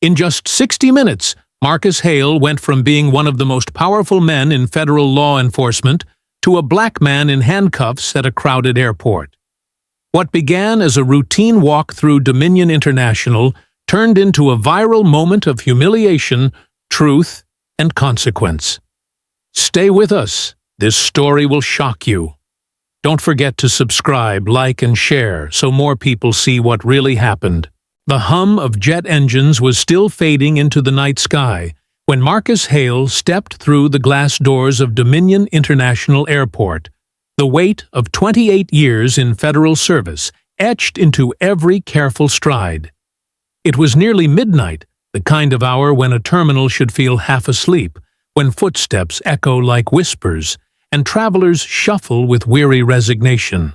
In just 60 minutes, Marcus Hale went from being one of the most powerful men in federal law enforcement to a black man in handcuffs at a crowded airport. What began as a routine walk through Dominion International turned into a viral moment of humiliation, truth, and consequence. Stay with us. This story will shock you. Don't forget to subscribe, like, and share so more people see what really happened. The hum of jet engines was still fading into the night sky when Marcus Hale stepped through the glass doors of Dominion International Airport, the weight of 28 years in federal service etched into every careful stride. It was nearly midnight, the kind of hour when a terminal should feel half asleep, when footsteps echo like whispers, and travelers shuffle with weary resignation.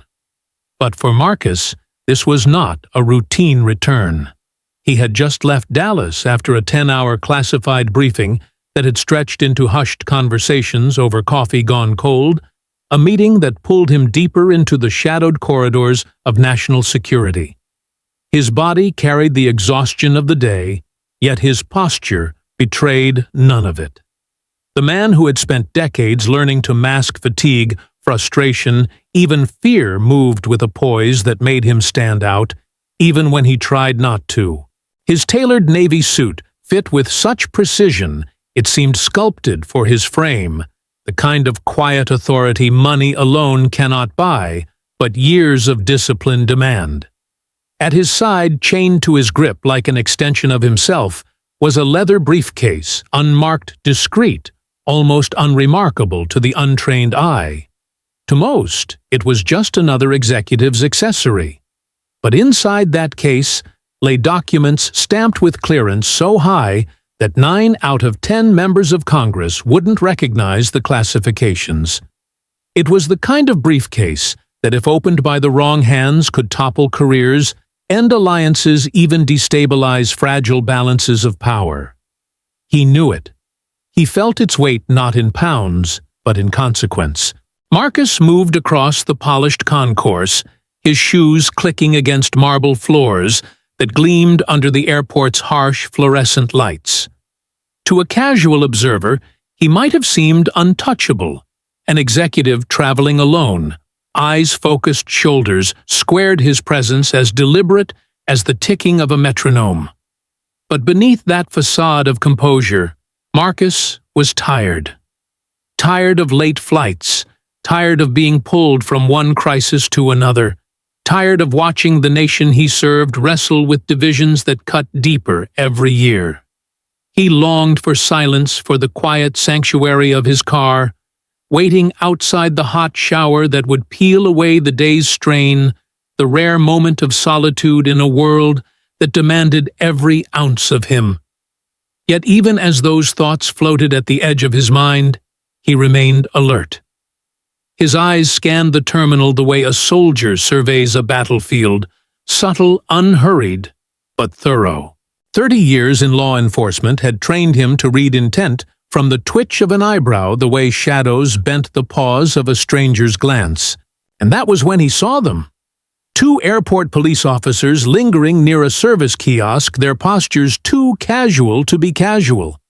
But for Marcus, this was not a routine return. He had just left Dallas after a 10-hour classified briefing that had stretched into hushed conversations over coffee gone cold, a meeting that pulled him deeper into the shadowed corridors of national security. His body carried the exhaustion of the day, yet his posture betrayed none of it. The man who had spent decades learning to mask fatigue, frustration, even fear moved with a poise that made him stand out, even when he tried not to. His tailored navy suit fit with such precision it seemed sculpted for his frame, the kind of quiet authority money alone cannot buy, but years of discipline demand. At his side, chained to his grip like an extension of himself, was a leather briefcase, unmarked, discreet, almost unremarkable to the untrained eye. To most, it was just another executive's accessory. But inside that case lay documents stamped with clearance so high that 9 out of 10 members of Congress wouldn't recognize the classifications. It was the kind of briefcase that, if opened by the wrong hands, could topple careers, end alliances, even destabilize fragile balances of power. He knew it. He felt its weight not in pounds, but in consequence. Marcus moved across the polished concourse, his shoes clicking against marble floors that gleamed under the airport's harsh fluorescent lights. To a casual observer, he might have seemed untouchable, an executive traveling alone. Eyes-focused shoulders squared his presence as deliberate as the ticking of a metronome. But beneath that facade of composure, Marcus was tired. Tired of late flights, tired of being pulled from one crisis to another, tired of watching the nation he served wrestle with divisions that cut deeper every year. He longed for silence, for the quiet sanctuary of his car, waiting outside the hot shower that would peel away the day's strain, the rare moment of solitude in a world that demanded every ounce of him. Yet even as those thoughts floated at the edge of his mind, he remained alert. His eyes scanned the terminal the way a soldier surveys a battlefield, subtle, unhurried, but thorough. 30 years in law enforcement had trained him to read intent from the twitch of an eyebrow, the way shadows bent the pause of a stranger's glance. And that was when he saw them. 2 airport police officers lingering near a service kiosk, their postures too casual to be casual.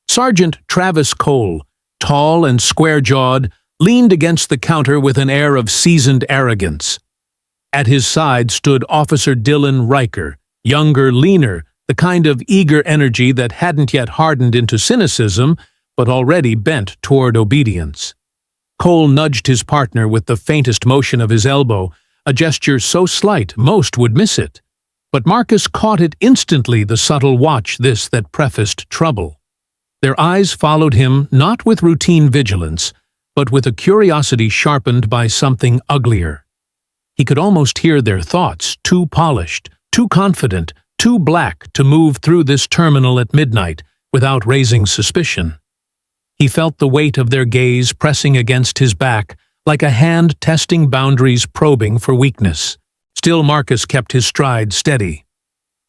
Sergeant Travis Cole, tall and square-jawed, leaned against the counter with an air of seasoned arrogance. At his side stood Officer Dylan Riker, younger, leaner, the kind of eager energy that hadn't yet hardened into cynicism, but already bent toward obedience. Cole nudged his partner with the faintest motion of his elbow, a gesture so slight most would miss it. But Marcus caught it instantly, the subtle watch this that prefaced trouble. Their eyes followed him not with routine vigilance, but with a curiosity sharpened by something uglier. He could almost hear their thoughts, too polished, too confident, too black to move through this terminal at midnight without raising suspicion. He felt the weight of their gaze pressing against his back, like a hand testing boundaries, probing for weakness. Still, Marcus kept his stride steady,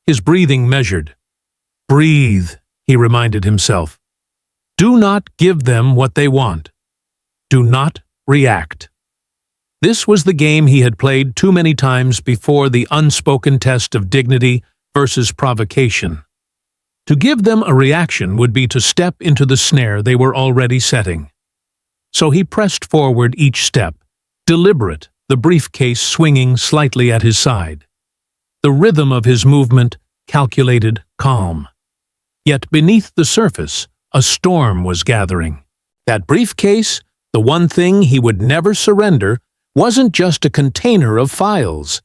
his breathing measured. "Breathe," he reminded himself. "Do not give them what they want. Do not react." This was the game he had played too many times before, the unspoken test of dignity versus provocation. To give them a reaction would be to step into the snare they were already setting. So he pressed forward each step, deliberate, the briefcase swinging slightly at his side. The rhythm of his movement, calculated, calm. Yet beneath the surface, a storm was gathering. That briefcase, the one thing he would never surrender, wasn't just a container of files.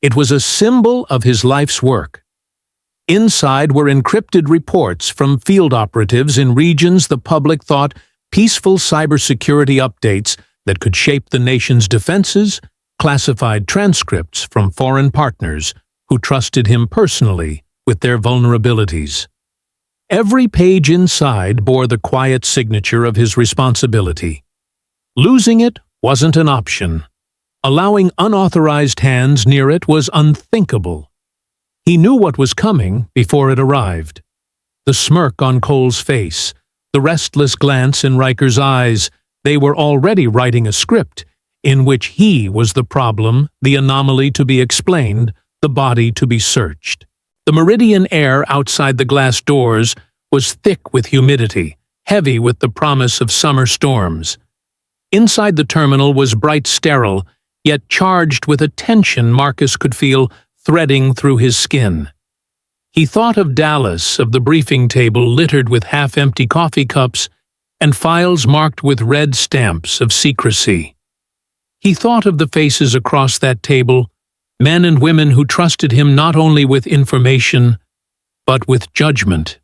It was a symbol of his life's work. Inside were encrypted reports from field operatives in regions the public thought peaceful cybersecurity updates that could shape the nation's defenses, classified transcripts from foreign partners who trusted him personally with their vulnerabilities. Every page inside bore the quiet signature of his responsibility. Losing it wasn't an option. Allowing unauthorized hands near it was unthinkable. He knew what was coming before it arrived. The smirk on Cole's face, the restless glance in Riker's eyes, they were already writing a script in which he was the problem, the anomaly to be explained, the body to be searched. The meridian air outside the glass doors was thick with humidity, heavy with the promise of summer storms. Inside the terminal was bright sterile, yet charged with a tension Marcus could feel threading through his skin. He thought of Dallas, of the briefing table littered with half-empty coffee cups and files marked with red stamps of secrecy. He thought of the faces across that table, men and women who trusted him not only with information, but with judgment.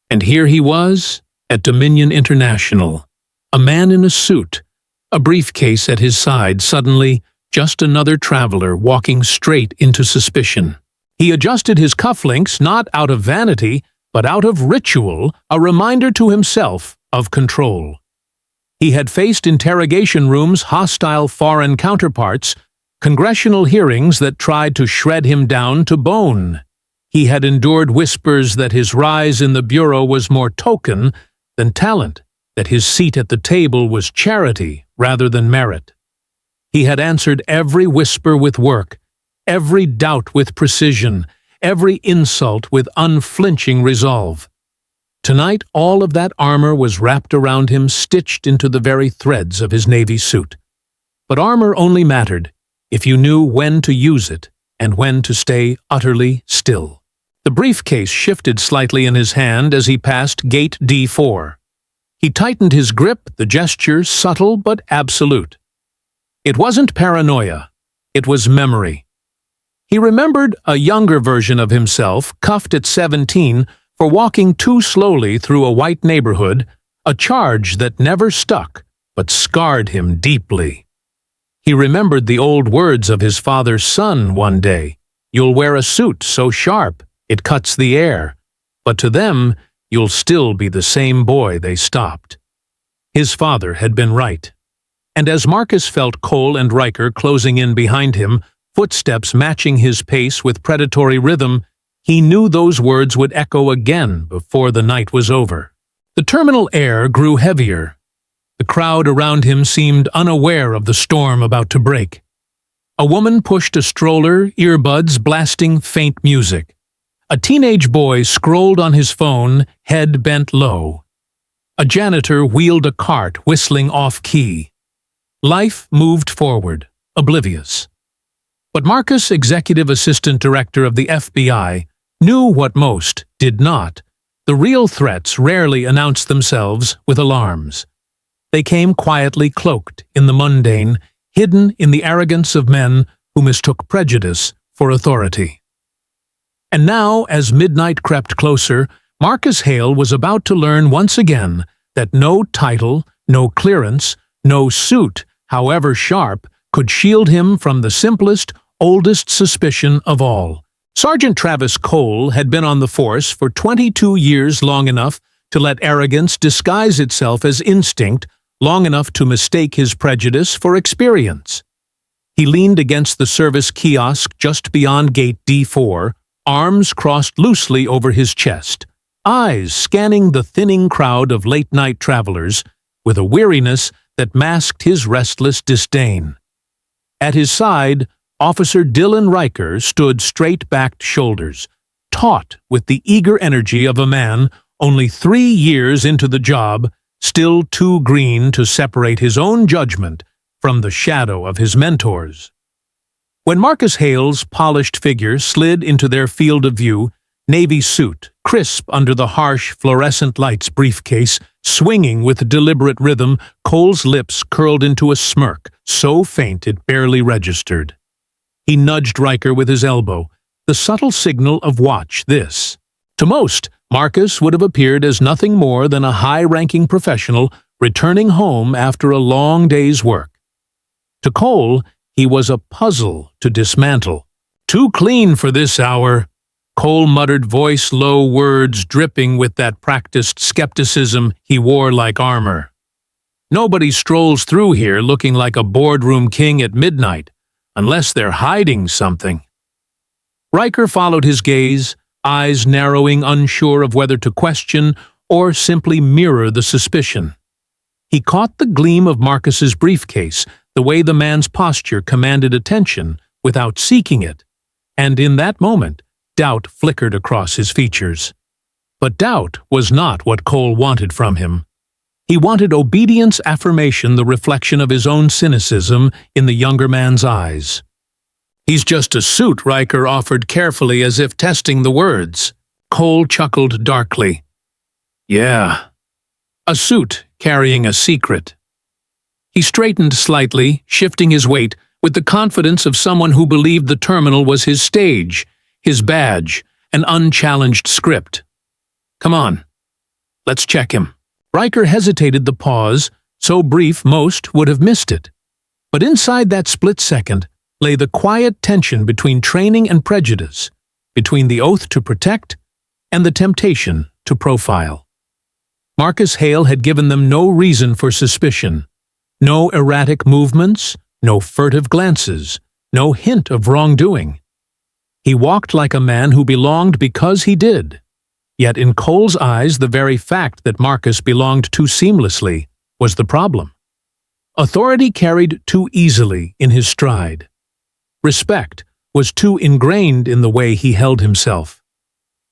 And here he was, at Dominion International, a man in a suit, a briefcase at his side, suddenly just another traveler walking straight into suspicion. He adjusted his cufflinks not out of vanity, but out of ritual, a reminder to himself of control. He had faced interrogation rooms, hostile foreign counterparts, congressional hearings that tried to shred him down to bone. He had endured whispers that his rise in the Bureau was more token than talent, that his seat at the table was charity rather than merit. He had answered every whisper with work, every doubt with precision, every insult with unflinching resolve. Tonight all of that armor was wrapped around him, stitched into the very threads of his Navy suit. But armor only mattered if you knew when to use it and when to stay utterly still. The briefcase shifted slightly in his hand as he passed Gate D4. He tightened his grip, the gesture subtle but absolute. It wasn't paranoia, it was memory. He remembered a younger version of himself, cuffed at 17, for walking too slowly through a white neighborhood, a charge that never stuck, but scarred him deeply. He remembered the old words of his father's son one day, "You'll wear a suit so sharp, it cuts the air, but to them, you'll still be the same boy they stopped." His father had been right. And as Marcus felt Cole and Riker closing in behind him, footsteps matching his pace with predatory rhythm, he knew those words would echo again before the night was over. The terminal air grew heavier. The crowd around him seemed unaware of the storm about to break. A woman pushed a stroller, earbuds blasting faint music. A teenage boy scrolled on his phone, head bent low. A janitor wheeled a cart, whistling off-key. Life moved forward, oblivious. But Marcus, executive assistant director of the FBI, knew what most did not. The real threats rarely announced themselves with alarms. They came quietly cloaked in the mundane, hidden in the arrogance of men who mistook prejudice for authority. And now, as midnight crept closer, Marcus Hale was about to learn once again that no title, no clearance, no suit, however sharp, could shield him from the simplest, oldest suspicion of all. Sergeant Travis Cole had been on the force for 22 years, long enough to let arrogance disguise itself as instinct, long enough to mistake his prejudice for experience. He leaned against the service kiosk just beyond Gate D4, arms crossed loosely over his chest, eyes scanning the thinning crowd of late-night travelers with a weariness that masked his restless disdain. At his side, Officer Dylan Riker stood straight-backed shoulders, taut with the eager energy of a man only 3 years into the job, still too green to separate his own judgment from the shadow of his mentors. When Marcus Hale's polished figure slid into their field of view, navy suit, crisp under the harsh fluorescent lights briefcase, swinging with deliberate rhythm, Cole's lips curled into a smirk, so faint it barely registered. He nudged Riker with his elbow, the subtle signal of watch this. To most, Marcus would have appeared as nothing more than a high-ranking professional returning home after a long day's work. To Cole, he was a puzzle to dismantle. "Too clean for this hour," Cole muttered, voice low, words dripping with that practiced skepticism he wore like armor. "Nobody strolls through here looking like a boardroom king at midnight, unless they're hiding something." Riker followed his gaze, eyes narrowing, unsure of whether to question or simply mirror the suspicion. He caught the gleam of Marcus's briefcase, the way the man's posture commanded attention without seeking it, and in that moment, doubt flickered across his features. But doubt was not what Cole wanted from him. He wanted obedience affirmation, the reflection of his own cynicism in the younger man's eyes. "He's just a suit," Riker offered carefully as if testing the words. Cole chuckled darkly. "Yeah, a suit carrying a secret." He straightened slightly, shifting his weight with the confidence of someone who believed the terminal was his stage, his badge, an unchallenged script. "Come on, let's check him." Riker hesitated the pause, so brief most would have missed it. But inside that split second lay the quiet tension between training and prejudice, between the oath to protect and the temptation to profile. Marcus Hale had given them no reason for suspicion, no erratic movements, no furtive glances, no hint of wrongdoing. He walked like a man who belonged because he did. Yet in Cole's eyes, the very fact that Marcus belonged too seamlessly was the problem. Authority carried too easily in his stride. Respect was too ingrained in the way he held himself.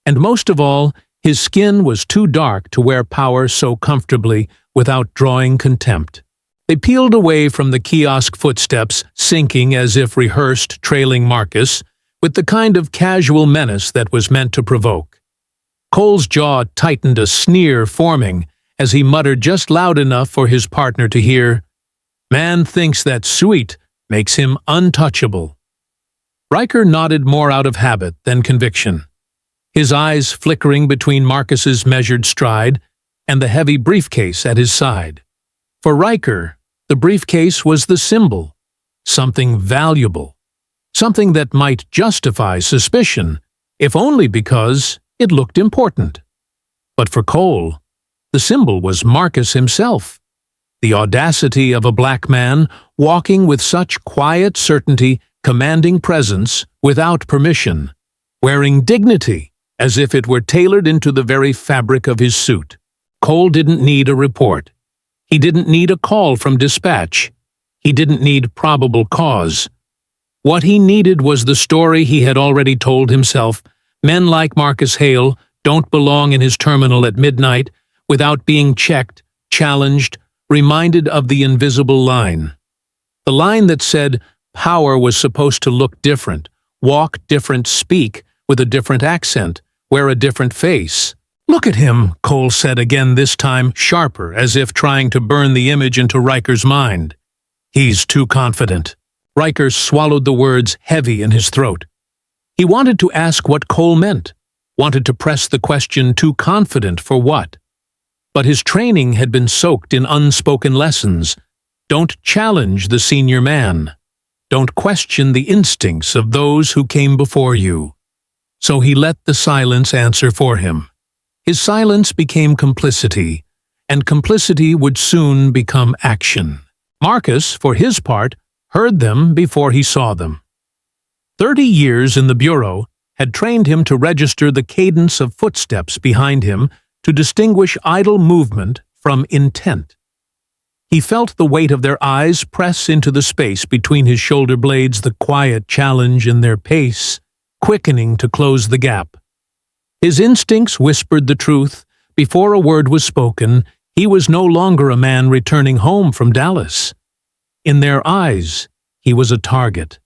And most of all, his skin was too dark to wear power so comfortably without drawing contempt. They peeled away from the kiosk footsteps, sinking as if rehearsed, trailing Marcus, with the kind of casual menace that was meant to provoke. Cole's jaw tightened, a sneer forming as he muttered just loud enough for his partner to hear, "Man thinks that sweet makes him untouchable." Riker nodded more out of habit than conviction, his eyes flickering between Marcus's measured stride and the heavy briefcase at his side. For Riker, the briefcase was the symbol, something valuable, something that might justify suspicion, if only because it looked important. But for Cole, the symbol was Marcus himself, the audacity of a black man walking with such quiet certainty, commanding presence without permission, wearing dignity as if it were tailored into the very fabric of his suit. Cole didn't need a report. He didn't need a call from dispatch. He didn't need probable cause. What he needed was the story he had already told himself. Men like Marcus Hale don't belong in his terminal at midnight without being checked, challenged, reminded of the invisible line. The line that said power was supposed to look different, walk different, speak with a different accent, wear a different face. "Look at him," Cole said again, this time sharper, as if trying to burn the image into Riker's mind. "He's too confident." Riker swallowed the words heavy in his throat. He wanted to ask what Cole meant, wanted to press the question, too confident for what? But his training had been soaked in unspoken lessons. Don't challenge the senior man. Don't question the instincts of those who came before you. So he let the silence answer for him. His silence became complicity, and complicity would soon become action. Marcus, for his part, heard them before he saw them. 30 years in the Bureau had trained him to register the cadence of footsteps behind him, to distinguish idle movement from intent. He felt the weight of their eyes press into the space between his shoulder blades, the quiet challenge in their pace, quickening to close the gap. His instincts whispered the truth. Before a word was spoken, he was no longer a man returning home from Dallas. In their eyes, he was a target,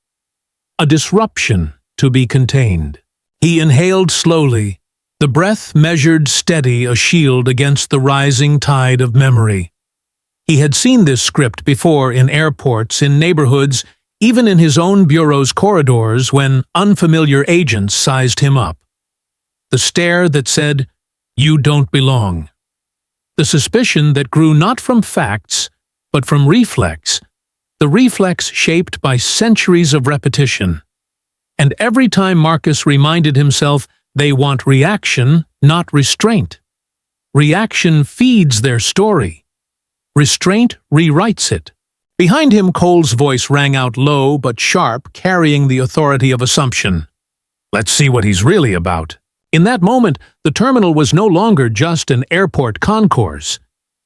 a disruption to be contained. He inhaled slowly, the breath measured steady, a shield against the rising tide of memory. He had seen this script before in airports, in neighborhoods, even in his own bureau's corridors when unfamiliar agents sized him up. The stare that said, "You don't belong." The suspicion that grew not from facts, but from reflex, the reflex shaped by centuries of repetition. And every time Marcus reminded himself, they want reaction, not restraint. Reaction feeds their story. Restraint rewrites it. Behind him, Cole's voice rang out low but sharp, carrying the authority of assumption. "Let's see what he's really about." In that moment, the terminal was no longer just an airport concourse.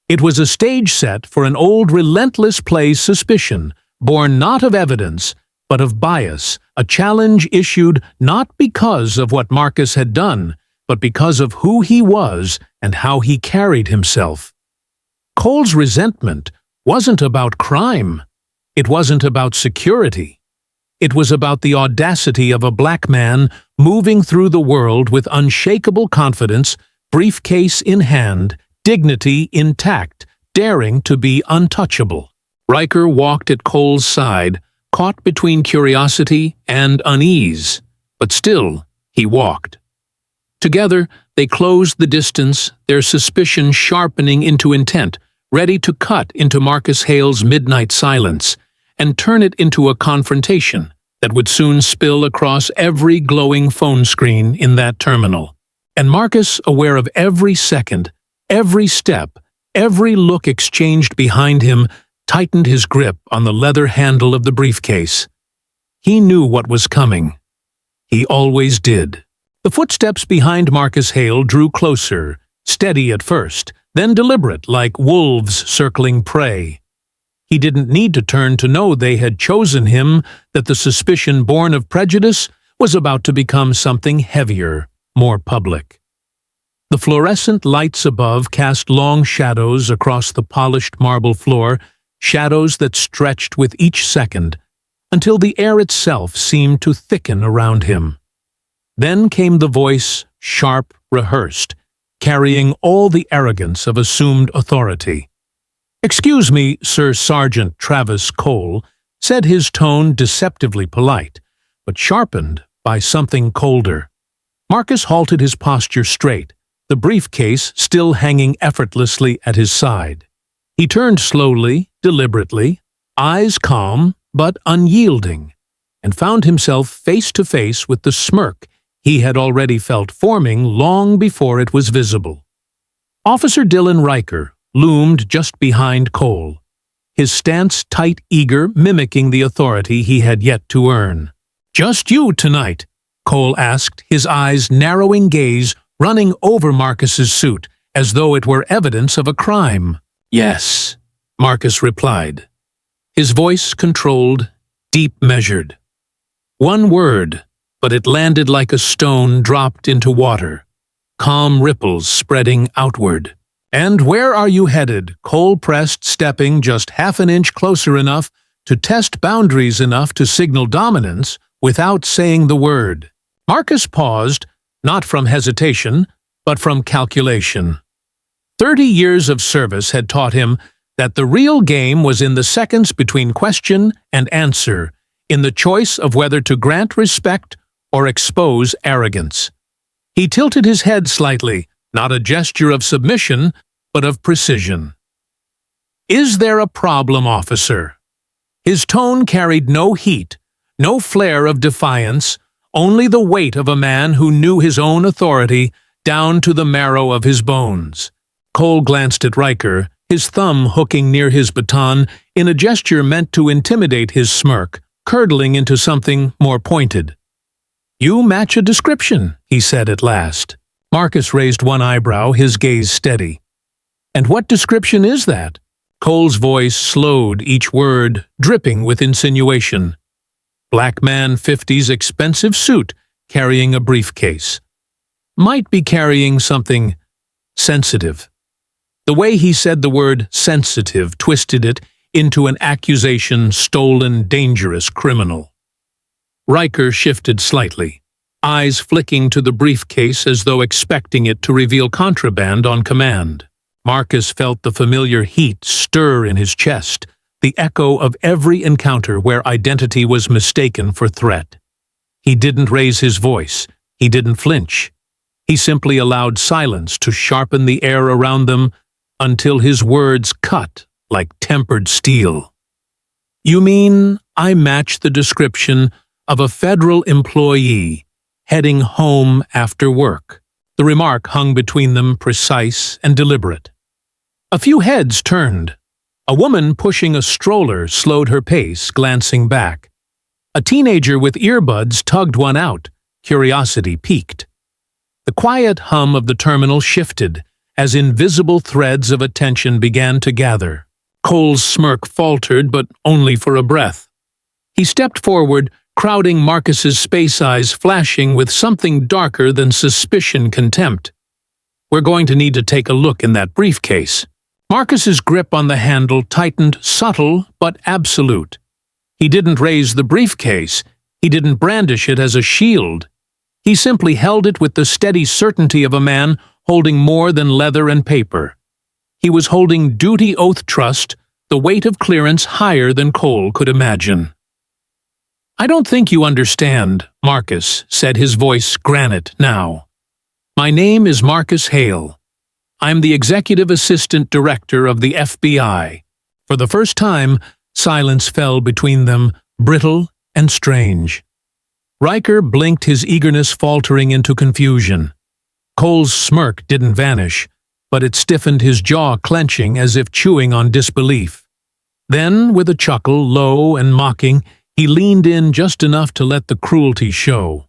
It was a stage set for an old, relentless play's suspicion, born not of evidence, but of bias, a challenge issued not because of what Marcus had done, but because of who he was and how he carried himself. Cole's resentment wasn't about crime. It wasn't about security. It was about the audacity of a black man moving through the world with unshakable confidence, briefcase in hand, dignity intact, daring to be untouchable. Riker walked at Cole's side, caught between curiosity and unease, but still he walked. Together, they closed the distance, their suspicion sharpening into intent, ready to cut into Marcus Hale's midnight silence and turn it into a confrontation that would soon spill across every glowing phone screen in that terminal. And Marcus, aware of every second, every step, every look exchanged behind him, tightened his grip on the leather handle of the briefcase. He knew what was coming. He always did. The footsteps behind Marcus Hale drew closer, steady at first, then deliberate, like wolves circling prey. He didn't need to turn to know they had chosen him, that the suspicion born of prejudice was about to become something heavier, more public. The fluorescent lights above cast long shadows across the polished marble floor, shadows that stretched with each second, until the air itself seemed to thicken around him. Then came the voice, sharp, rehearsed, carrying all the arrogance of assumed authority. "Excuse me, Sir Sergeant Travis Cole," said his tone deceptively polite, but sharpened by something colder. Marcus halted, his posture straight, the briefcase still hanging effortlessly at his side. He turned slowly, deliberately, eyes calm but unyielding, and found himself face to face with the smirk he had already felt forming long before it was visible. Officer Dylan Riker loomed just behind Cole, his stance tight, eager, mimicking the authority he had yet to earn. "Just you tonight?" Cole asked, his eyes narrowing gaze running over Marcus's suit, as though it were evidence of a crime. "Yes," Marcus replied, his voice controlled, deep measured. One word, but it landed like a stone dropped into water, calm ripples spreading outward. "And where are you headed?" Cole pressed, stepping just half an inch closer, enough to test boundaries, enough to signal dominance without saying the word. Marcus paused, not from hesitation, but from calculation. 30 years of service had taught him that the real game was in the seconds between question and answer, in the choice of whether to grant respect or expose arrogance. He tilted his head slightly, not a gesture of submission, but of precision. "Is there a problem, officer?" His tone carried no heat, no flare of defiance, only the weight of a man who knew his own authority down to the marrow of his bones. Cole glanced at Riker, his thumb hooking near his baton in a gesture meant to intimidate his smirk, curdling into something more pointed. "You match a description," he said at last. Marcus raised one eyebrow, his gaze steady. "And what description is that?" Cole's voice slowed, each word dripping with insinuation. "Black man, 50s, expensive suit, carrying a briefcase." might be carrying something sensitive. The way he said the word sensitive twisted it into an accusation stolen, dangerous criminal. Riker shifted slightly, eyes flicking to the briefcase as though expecting it to reveal contraband on command. Marcus felt the familiar heat stir in his chest, the echo of every encounter where identity was mistaken for threat. He didn't raise his voice. He didn't flinch. He simply allowed silence to sharpen the air around them until his words cut like tempered steel. "You mean I match the description of a federal employee heading home after work?" The remark hung between them, precise and deliberate. A few heads turned. A woman pushing a stroller slowed her pace, glancing back. A teenager with earbuds tugged one out, curiosity piqued. The quiet hum of the terminal shifted as invisible threads of attention began to gather. Cole's smirk faltered, but only for a breath. He stepped forward, crowding Marcus's space eyes flashing with something darker than suspicion contempt. "We're going to need to take a look in that briefcase." Marcus's grip on the handle tightened, subtle but absolute. He didn't raise the briefcase. He didn't brandish it as a shield. He simply held it with the steady certainty of a man holding more than leather and paper. He was holding duty oath trust, the weight of clearance higher than Cole could imagine. "I don't think you understand," Marcus said, his voice granite now. "My name is Marcus Hale. I'm the executive assistant director of the FBI." For the first time, silence fell between them, brittle and strange. Riker blinked, his eagerness faltering into confusion. Cole's smirk didn't vanish, but it stiffened, his jaw clenching as if chewing on disbelief. Then, with a chuckle, low and mocking, he leaned in just enough to let the cruelty show.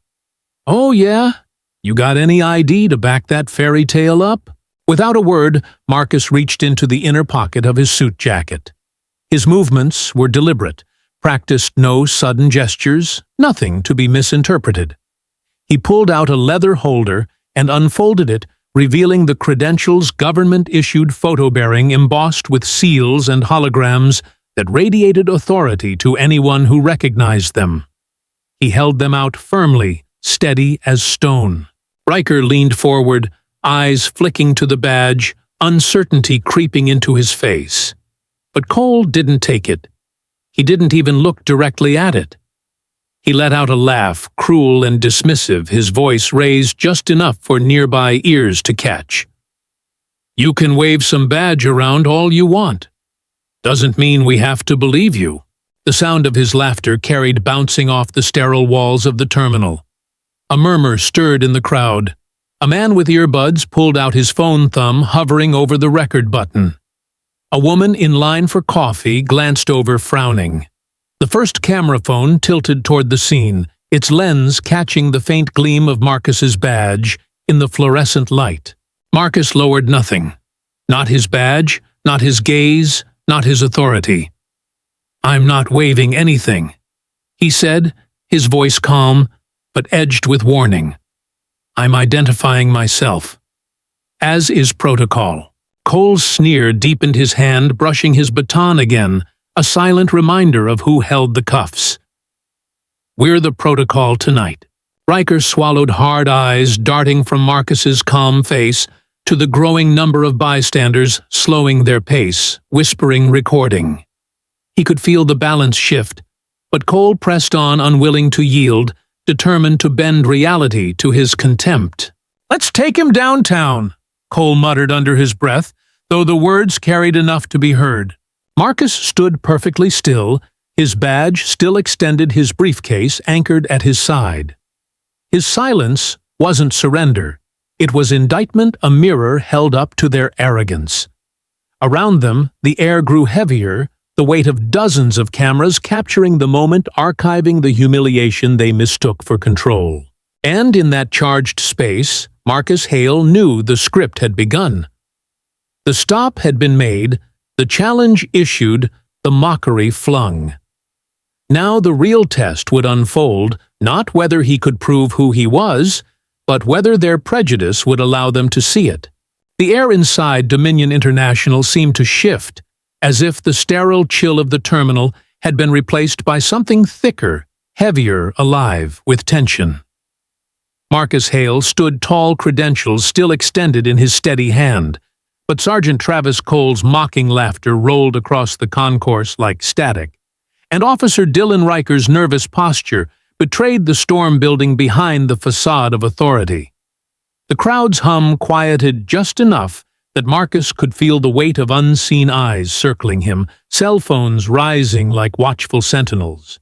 "Oh yeah? You got any ID to back that fairy tale up?" Without a word, Marcus reached into the inner pocket of his suit jacket. His movements were deliberate, practiced no sudden gestures, nothing to be misinterpreted. He pulled out a leather holder and unfolded it, revealing the credentials government-issued photo-bearing embossed with seals and holograms that radiated authority to anyone who recognized them. He held them out firmly, steady as stone. Riker leaned forward, eyes flicking to the badge, uncertainty creeping into his face. But Cole didn't take it. He didn't even look directly at it. He let out a laugh, cruel and dismissive, his voice raised just enough for nearby ears to catch. "You can wave some badge around all you want. Doesn't mean we have to believe you." The sound of his laughter carried bouncing off the sterile walls of the terminal. A murmur stirred in the crowd. A man with earbuds pulled out his phone thumb, hovering over the record button. A woman in line for coffee glanced over, frowning. The first camera phone tilted toward the scene, its lens catching the faint gleam of Marcus's badge in the fluorescent light. Marcus lowered nothing. Not his badge, not his gaze, not his authority. "I'm not waving anything," he said, his voice calm, but edged with warning. "I'm identifying myself. As is protocol." Cole's sneer deepened, his hand brushing his baton again, a silent reminder of who held the cuffs. "We're the protocol tonight." Riker swallowed, hard eyes darting from Marcus's calm face to the growing number of bystanders slowing their pace, whispering, recording. He could feel the balance shift, but Cole pressed on, unwilling to yield, determined to bend reality to his contempt. "Let's take him downtown," Cole muttered under his breath, though the words carried enough to be heard. Marcus stood perfectly still, his badge still extended, his briefcase anchored at his side. His silence wasn't surrender. It was indictment, a mirror held up to their arrogance. Around them, the air grew heavier, the weight of dozens of cameras capturing the moment, archiving the humiliation they mistook for control. And in that charged space, Marcus Hale knew the script had begun. The stop had been made, the challenge issued, the mockery flung. Now the real test would unfold, not whether he could prove who he was, but whether their prejudice would allow them to see it. The air inside Dominion International seemed to shift, as if the sterile chill of the terminal had been replaced by something thicker, heavier, alive with tension. Marcus Hale stood tall, credentials still extended in his steady hand, but Sergeant Travis Cole's mocking laughter rolled across the concourse like static, and Officer Dylan Riker's nervous posture betrayed the storm building behind the facade of authority. The crowd's hum quieted just enough that Marcus could feel the weight of unseen eyes circling him, cell phones rising like watchful sentinels.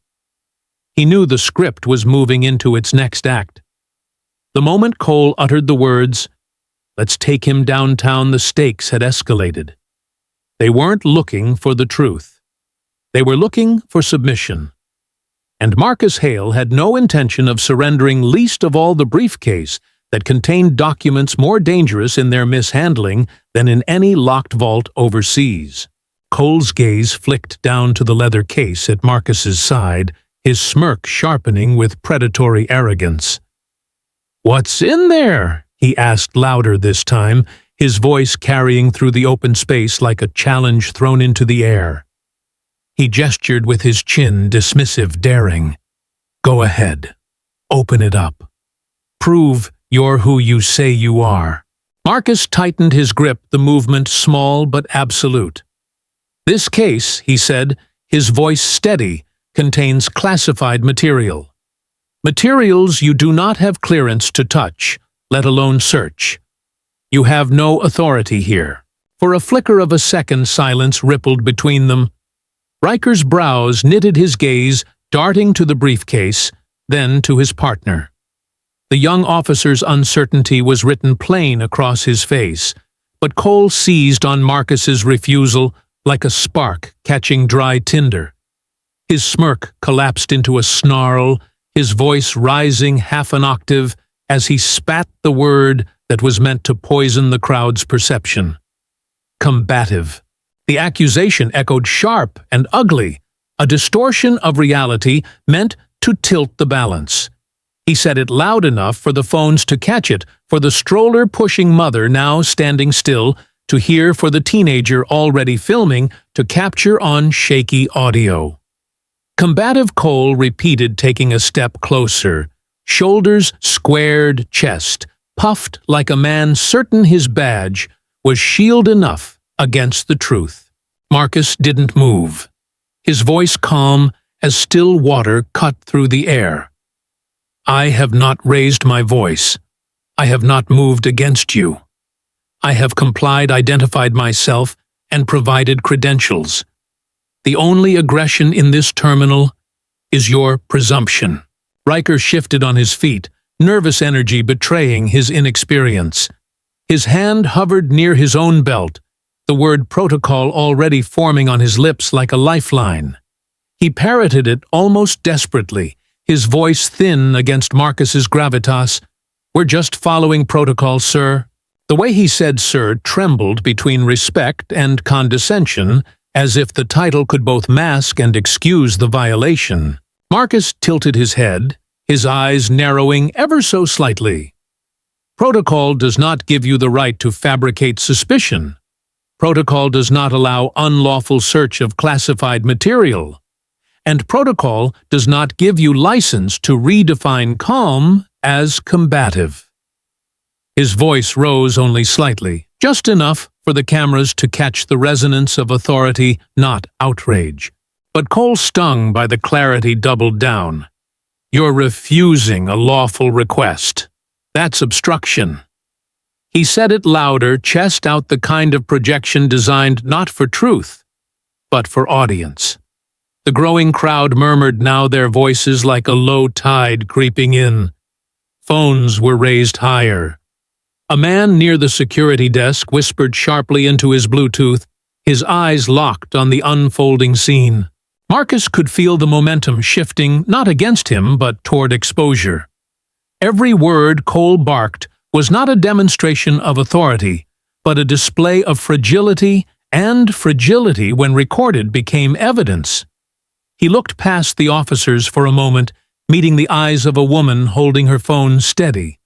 He knew the script was moving into its next act. The moment Cole uttered the words, "Let's take him downtown," the stakes had escalated. They weren't looking for the truth. They were looking for submission. And Marcus Hale had no intention of surrendering, least of all the briefcase that contained documents more dangerous in their mishandling than in any locked vault overseas. Cole's gaze flicked down to the leather case at Marcus's side, his smirk sharpening with predatory arrogance. "What's in there?" he asked louder this time, his voice carrying through the open space like a challenge thrown into the air. He gestured with his chin, dismissive, daring. "Go ahead. Open it up. Prove you're who you say you are." Marcus tightened his grip, the movement small but absolute. "This case," he said, his voice steady, "contains classified material. Materials you do not have clearance to touch, let alone search. You have no authority here." For a flicker of a second, silence rippled between them. Riker's brows knitted, his gaze darting to the briefcase, then to his partner. The young officer's uncertainty was written plain across his face, but Cole seized on Marcus's refusal like a spark catching dry tinder. His smirk collapsed into a snarl, his voice rising half an octave as he spat the word that was meant to poison the crowd's perception. Combative. The accusation echoed sharp and ugly, a distortion of reality meant to tilt the balance. He said it loud enough for the phones to catch it, for the stroller-pushing mother now standing still, to hear, for the teenager already filming to capture on shaky audio. Combative, Cole repeated, taking a step closer. Shoulders squared, chest puffed like a man certain his badge was shield enough against the truth. Marcus didn't move, his voice calm as still water cut through the air. "I have not raised my voice. I have not moved against you. I have complied, identified myself, and provided credentials. The only aggression in this terminal is your presumption." Riker shifted on his feet, nervous energy betraying his inexperience. His hand hovered near his own belt, the word protocol already forming on his lips like a lifeline. He parroted it almost desperately, his voice thin against Marcus's gravitas. "We're just following protocol, sir." The way he said "sir" trembled between respect and condescension, as if the title could both mask and excuse the violation. Marcus tilted his head, his eyes narrowing ever so slightly. "Protocol does not give you the right to fabricate suspicion. Protocol does not allow unlawful search of classified material. And protocol does not give you license to redefine calm as combative." His voice rose only slightly, just enough for the cameras to catch the resonance of authority, not outrage. But Cole, stung by the clarity, doubled down. "You're refusing a lawful request. That's obstruction." He said it louder, chest out, the kind of projection designed not for truth, but for audience. The growing crowd murmured now, their voices like a low tide creeping in. Phones were raised higher. A man near the security desk whispered sharply into his Bluetooth, his eyes locked on the unfolding scene. Marcus could feel the momentum shifting, not against him, but toward exposure. Every word Cole barked was not a demonstration of authority, but a display of fragility, and fragility, when recorded, became evidence. He looked past the officers for a moment, meeting the eyes of a woman holding her phone steady.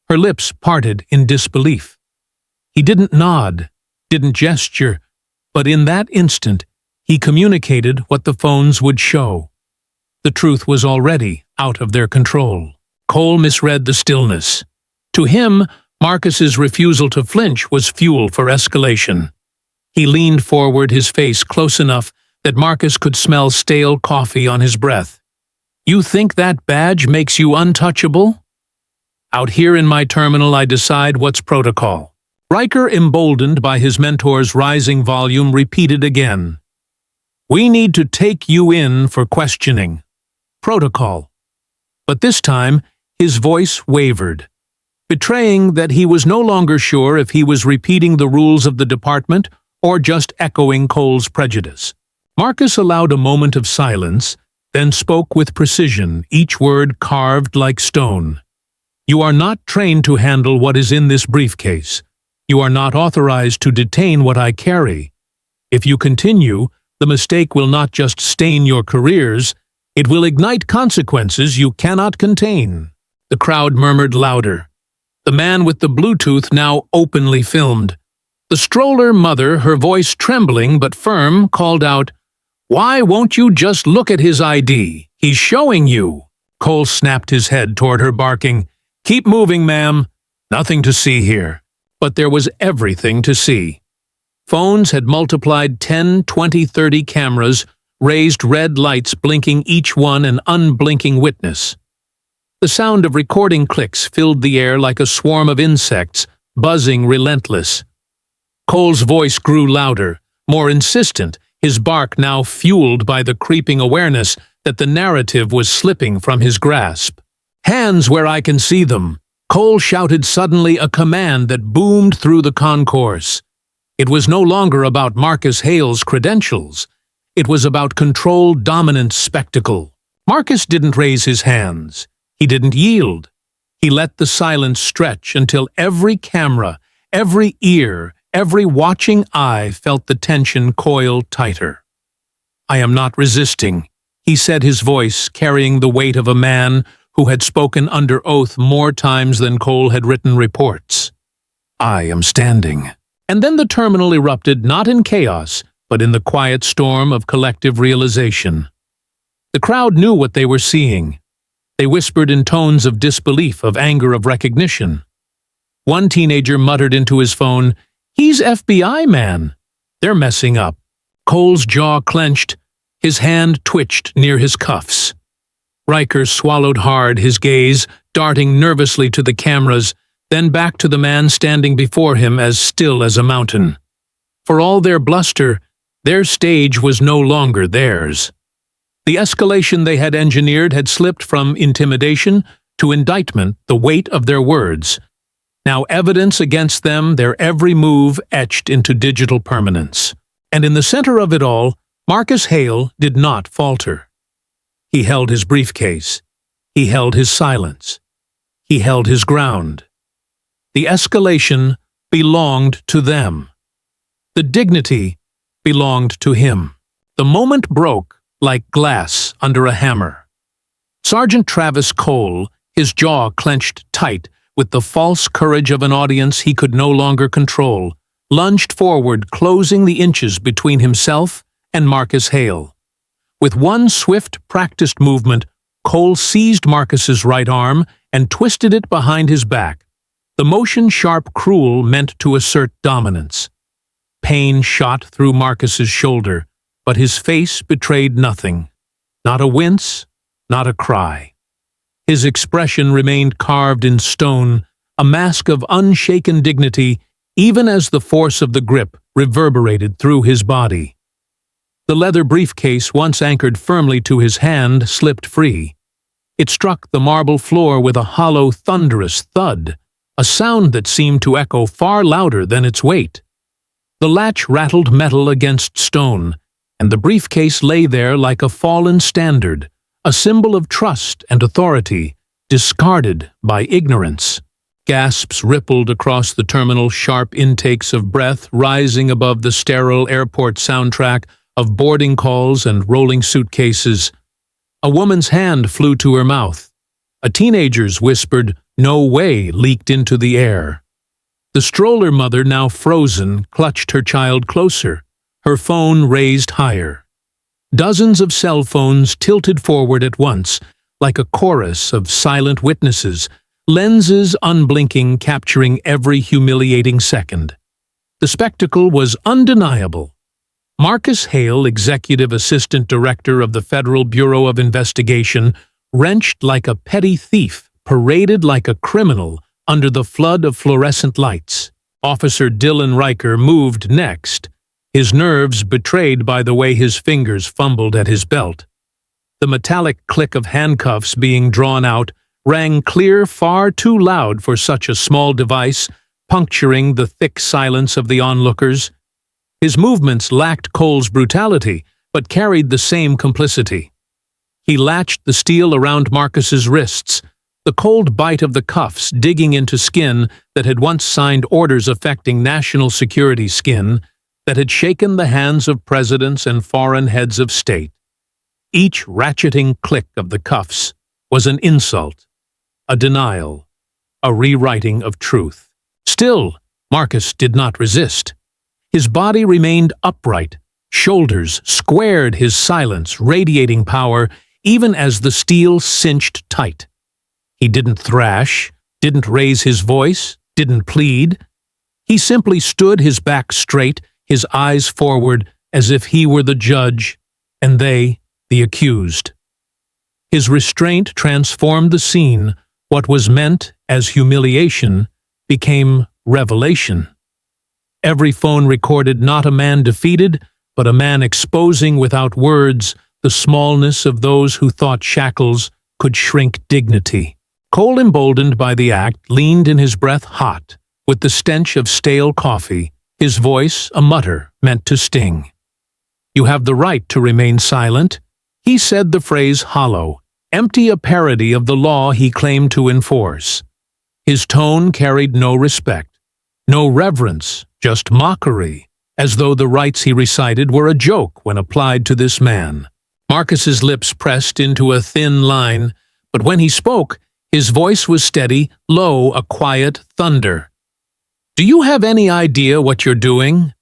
Her lips parted in disbelief. He didn't nod, didn't gesture, but in that instant, he communicated what the phones would show. The truth was already out of their control. Cole misread the stillness. To him, Marcus's refusal to flinch was fuel for escalation. He leaned forward, his face close enough that Marcus could smell stale coffee on his breath. "You think that badge makes you untouchable? Out here in my terminal, I decide what's protocol." Riker, emboldened by his mentor's rising volume, repeated again. "We need to take you in for questioning. Protocol." But this time, his voice wavered, betraying that he was no longer sure if he was repeating the rules of the department or just echoing Cole's prejudice. Marcus allowed a moment of silence, then spoke with precision, each word carved like stone. "You are not trained to handle what is in this briefcase. You are not authorized to detain what I carry. If you continue, the mistake will not just stain your careers, it will ignite consequences you cannot contain." The crowd murmured louder. The man with the Bluetooth now openly filmed. The stroller mother, her voice trembling but firm, called out, "Why won't you just look at his ID? He's showing you." Cole snapped his head toward her, barking, "Keep moving, ma'am. Nothing to see here." But there was everything to see. Phones had multiplied 10, 20, 30 cameras, raised red lights blinking each one an unblinking witness. The sound of recording clicks filled the air like a swarm of insects, buzzing relentless. Cole's voice grew louder, more insistent, his bark now fueled by the creeping awareness that the narrative was slipping from his grasp. "Hands where I can see them!" Cole shouted suddenly, a command that boomed through the concourse. It was no longer about Marcus Hale's credentials. It was about controlled, dominant spectacle. Marcus didn't raise his hands. He didn't yield. He let the silence stretch until every camera, every ear, every watching eye felt the tension coil tighter. "I am not resisting," he said, his voice carrying the weight of a man who had spoken under oath more times than Cole had written reports. "I am standing." And then the terminal erupted not in chaos, but in the quiet storm of collective realization. The crowd knew what they were seeing. They whispered in tones of disbelief, of anger, of recognition. One teenager muttered into his phone, "He's FBI, man." "They're messing up." Cole's jaw clenched, his hand twitched near his cuffs. Riker swallowed hard, his gaze darting nervously to the cameras, then back to the man standing before him as still as a mountain. For all their bluster, their stage was no longer theirs. The escalation they had engineered had slipped from intimidation to indictment, the weight of their words. Now evidence against them, their every move etched into digital permanence. And in the center of it all, Marcus Hale did not falter. He held his briefcase. He held his silence. He held his ground. The escalation belonged to them. The dignity belonged to him. The moment broke like glass under a hammer. Sergeant Travis Cole, his jaw clenched tight with the false courage of an audience he could no longer control, lunged forward, closing the inches between himself and Marcus Hale. With one swift, practiced movement, Cole seized Marcus's right arm and twisted it behind his back. The motion, sharp, cruel, meant to assert dominance. Pain shot through Marcus's shoulder, but his face betrayed nothing. Not a wince, not a cry. His expression remained carved in stone, a mask of unshaken dignity, even as the force of the grip reverberated through his body. The leather briefcase, once anchored firmly to his hand, slipped free. It struck the marble floor with a hollow, thunderous thud, a sound that seemed to echo far louder than its weight. The latch rattled metal against stone, and the briefcase lay there like a fallen standard, a symbol of trust and authority, discarded by ignorance. Gasps rippled across the terminal, sharp intakes of breath rising above the sterile airport soundtrack of boarding calls and rolling suitcases. A woman's hand flew to her mouth. A teenager's whispered, No way leaked into the air. The stroller mother, now frozen, clutched her child closer, her phone raised higher. Dozens of cell phones tilted forward at once, like a chorus of silent witnesses, lenses unblinking, capturing every humiliating second. The spectacle was undeniable. Marcus Hale, Executive Assistant Director of the Federal Bureau of Investigation, wrenched like a petty thief, paraded like a criminal under the flood of fluorescent lights. Officer Dylan Riker moved next, his nerves betrayed by the way his fingers fumbled at his belt. The metallic click of handcuffs being drawn out rang clear, far too loud for such a small device, puncturing the thick silence of the onlookers. His movements lacked Cole's brutality, but carried the same complicity. He latched the steel around Marcus's wrists, the cold bite of the cuffs digging into skin that had once signed orders affecting national security, skin that had shaken the hands of presidents and foreign heads of state. Each ratcheting click of the cuffs was an insult, a denial, a rewriting of truth. Still, Marcus did not resist. His body remained upright, shoulders squared, his silence radiating power even as the steel cinched tight. He didn't thrash, didn't raise his voice, didn't plead. He simply stood, his back straight, his eyes forward, as if he were the judge and they the accused. His restraint transformed the scene. What was meant as humiliation became revelation. Every phone recorded not a man defeated, but a man exposing without words the smallness of those who thought shackles could shrink dignity. Cole, emboldened by the act, leaned in, his breath hot, with the stench of stale coffee, his voice a mutter meant to sting. "You have the right to remain silent." He said the phrase hollow, empty, a parody of the law he claimed to enforce. His tone carried no respect, no reverence, just mockery, as though the rights he recited were a joke when applied to this man. Marcus's lips pressed into a thin line, but when he spoke, his voice was steady, low, a quiet thunder. "Do you have any idea what you're doing?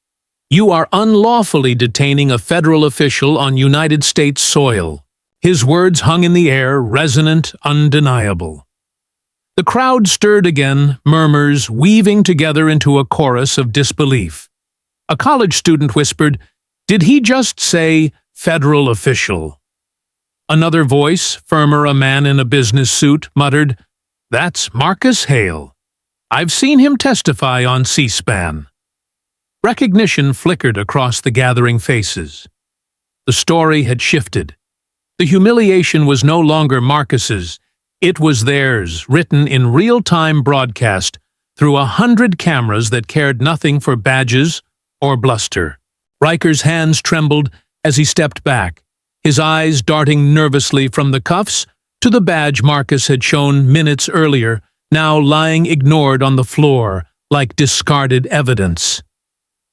You are unlawfully detaining a federal official on United States soil." His words hung in the air, resonant, undeniable. The crowd stirred again, murmurs weaving together into a chorus of disbelief. A college student whispered, "Did he just say federal official?" Another voice, firmer, a man in a business suit, muttered, "That's Marcus Hale. I've seen him testify on C-SPAN." Recognition flickered across the gathering faces. The story had shifted. The humiliation was no longer Marcus's. It was theirs, written in real-time broadcast through 100 cameras that cared nothing for badges or bluster. Riker's hands trembled as he stepped back, his eyes darting nervously from the cuffs to the badge Marcus had shown minutes earlier, now lying ignored on the floor like discarded evidence.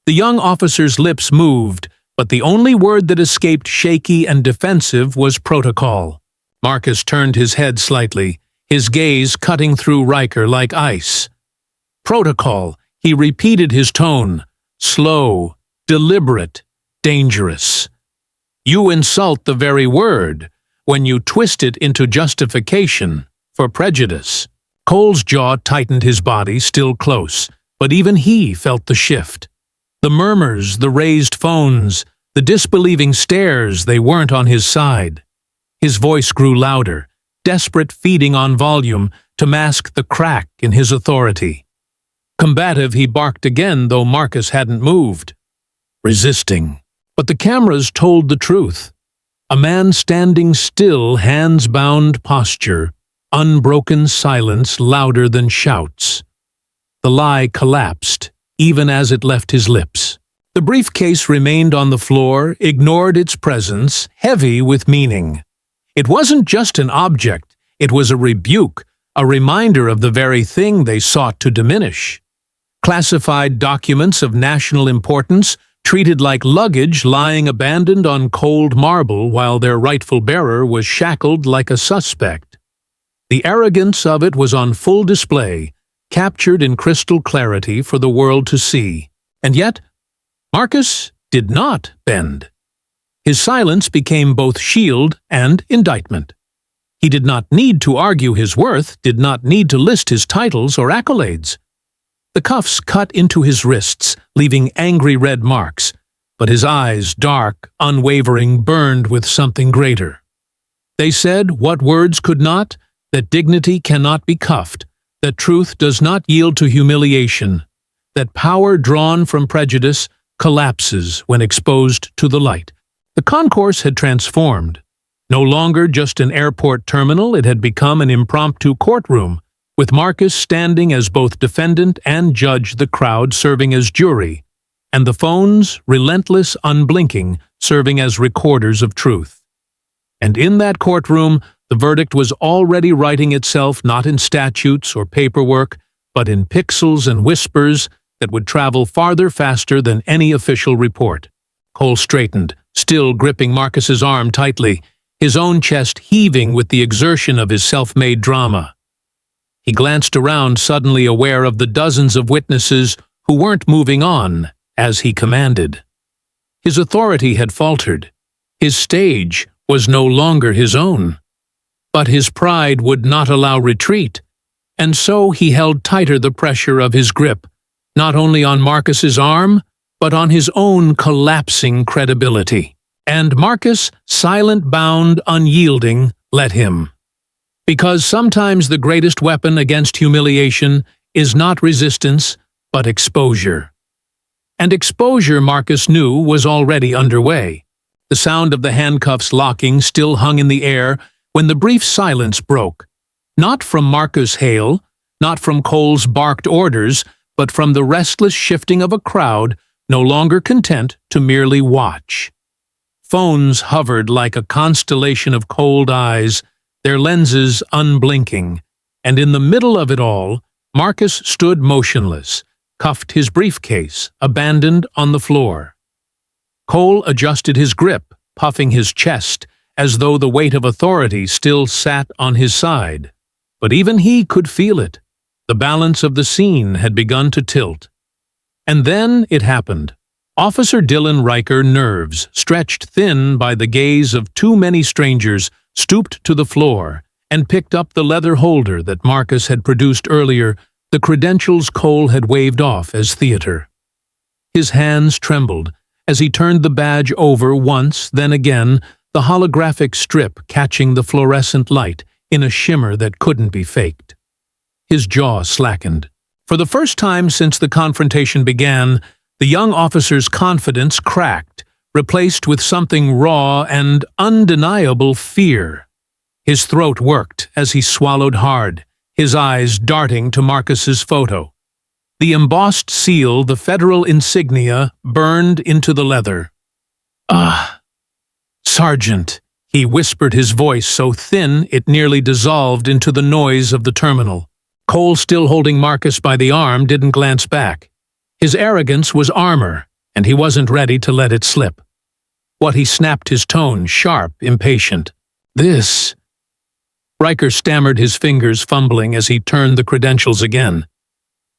The young officer's lips moved, but the only word that escaped, shaky and defensive, was protocol. Marcus turned his head slightly, his gaze cutting through Riker like ice. "Protocol," he repeated, his tone, slow, deliberate, dangerous. "You insult the very word when you twist it into justification for prejudice." Cole's jaw tightened, his body still close, but even he felt the shift. The murmurs, the raised phones, the disbelieving stares, they weren't on his side. His voice grew louder, desperate, feeding on volume to mask the crack in his authority. Combative, he barked again, though Marcus hadn't moved, resisting. But the cameras told the truth. A man standing still, hands-bound posture, unbroken silence louder than shouts. The lie collapsed, even as it left his lips. The briefcase remained on the floor, ignored its presence, heavy with meaning. It wasn't just an object, it was a rebuke, a reminder of the very thing they sought to diminish. Classified documents of national importance, treated like luggage lying abandoned on cold marble while their rightful bearer was shackled like a suspect. The arrogance of it was on full display, captured in crystal clarity for the world to see. And yet, Marcus did not bend. His silence became both shield and indictment. He did not need to argue his worth, did not need to list his titles or accolades. The cuffs cut into his wrists, leaving angry red marks, but his eyes, dark, unwavering, burned with something greater. They said what words could not, that dignity cannot be cuffed, that truth does not yield to humiliation, that power drawn from prejudice collapses when exposed to the light. The concourse had transformed. No longer just an airport terminal, it had become an impromptu courtroom, with Marcus standing as both defendant and judge, the crowd serving as jury, and the phones, relentless, unblinking, serving as recorders of truth. And in that courtroom, the verdict was already writing itself not in statutes or paperwork, but in pixels and whispers that would travel farther faster than any official report. Cole straightened, still gripping Marcus's arm tightly, his own chest heaving with the exertion of his self-made drama. He glanced around, suddenly aware of the dozens of witnesses who weren't moving on as he commanded. His authority had faltered. His stage was no longer his own. But his pride would not allow retreat, and so he held tighter the pressure of his grip, not only on Marcus's arm, but on his own collapsing credibility. And Marcus, silent, bound, unyielding, let him. Because sometimes the greatest weapon against humiliation is not resistance, but exposure. And exposure, Marcus knew, was already underway. The sound of the handcuffs locking still hung in the air when the brief silence broke. Not from Marcus Hale, not from Cole's barked orders, but from the restless shifting of a crowd no longer content to merely watch. Phones hovered like a constellation of cold eyes, their lenses unblinking, and in the middle of it all, Marcus stood motionless, cuffed his briefcase, abandoned on the floor. Cole adjusted his grip, puffing his chest, as though the weight of authority still sat on his side. But even he could feel it. The balance of the scene had begun to tilt. And then it happened. Officer Dylan Riker, nerves stretched thin by the gaze of too many strangers, stooped to the floor and picked up the leather holder that Marcus had produced earlier, the credentials Cole had waved off as theater. His hands trembled as he turned the badge over once, then again, the holographic strip catching the fluorescent light in a shimmer that couldn't be faked. His jaw slackened. For the first time since the confrontation began, the young officer's confidence cracked, replaced with something raw and undeniable fear. His throat worked as he swallowed hard, his eyes darting to Marcus's photo. The embossed seal, the federal insignia, burned into the leather. "Ah, Sergeant," he whispered, his voice so thin it nearly dissolved into the noise of the terminal. Cole, still holding Marcus by the arm, didn't glance back. His arrogance was armor, and he wasn't ready to let it slip. What he snapped, his tone sharp, impatient. "This—" Riker stammered, his fingers fumbling as he turned the credentials again.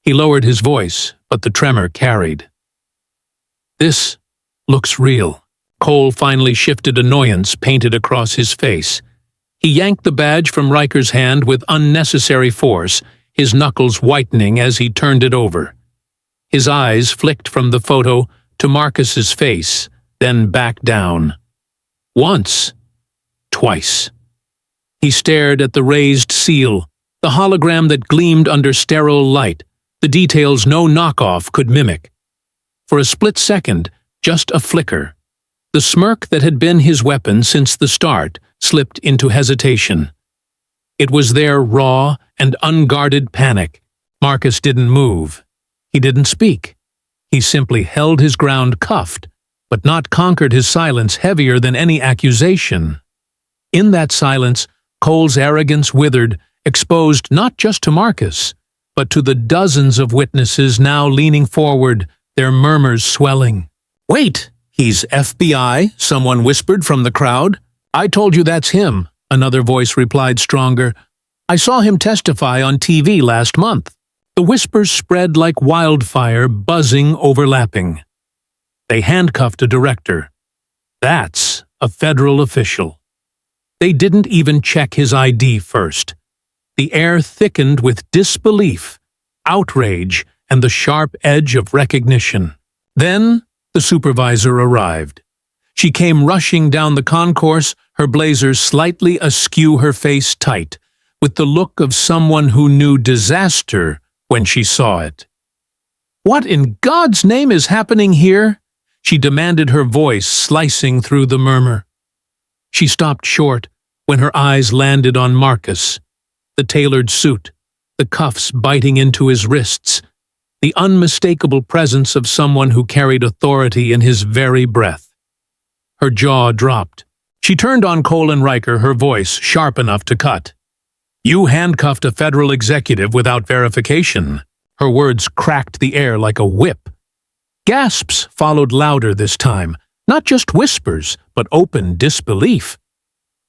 He lowered his voice, but the tremor carried. "This looks real." Cole finally shifted, annoyance painted across his face. He yanked the badge from Riker's hand with unnecessary force, his knuckles whitening as he turned it over. His eyes flicked from the photo to Marcus's face, then back down. Once, twice. He stared at the raised seal, the hologram that gleamed under sterile light, the details no knockoff could mimic. For a split second, just a flicker. The smirk that had been his weapon since the start slipped into hesitation. It was their raw and unguarded panic. Marcus didn't move. He didn't speak. He simply held his ground, cuffed, but not conquered, his silence heavier than any accusation. In that silence, Cole's arrogance withered, exposed not just to Marcus, but to the dozens of witnesses now leaning forward, their murmurs swelling. "Wait! He's FBI," someone whispered from the crowd. "I told you that's him," another voice replied, stronger. I saw him testify on TV last month." The whispers spread like wildfire, buzzing, overlapping. They handcuffed a director. That's a federal official. They didn't even check his ID first. The air thickened with disbelief, outrage, and the sharp edge of recognition. Then the supervisor arrived. She came rushing down the concourse, her blazer slightly askew, her face tight, with the look of someone who knew disaster when she saw it. "What in God's name is happening here?" she demanded, her voice slicing through the murmur. She stopped short when her eyes landed on Marcus, the tailored suit, the cuffs biting into his wrists, the unmistakable presence of someone who carried authority in his very breath. Her jaw dropped. She turned on Cole and Riker, her voice sharp enough to cut. "You handcuffed a federal executive without verification." Her words cracked the air like a whip. Gasps followed louder this time, not just whispers, but open disbelief.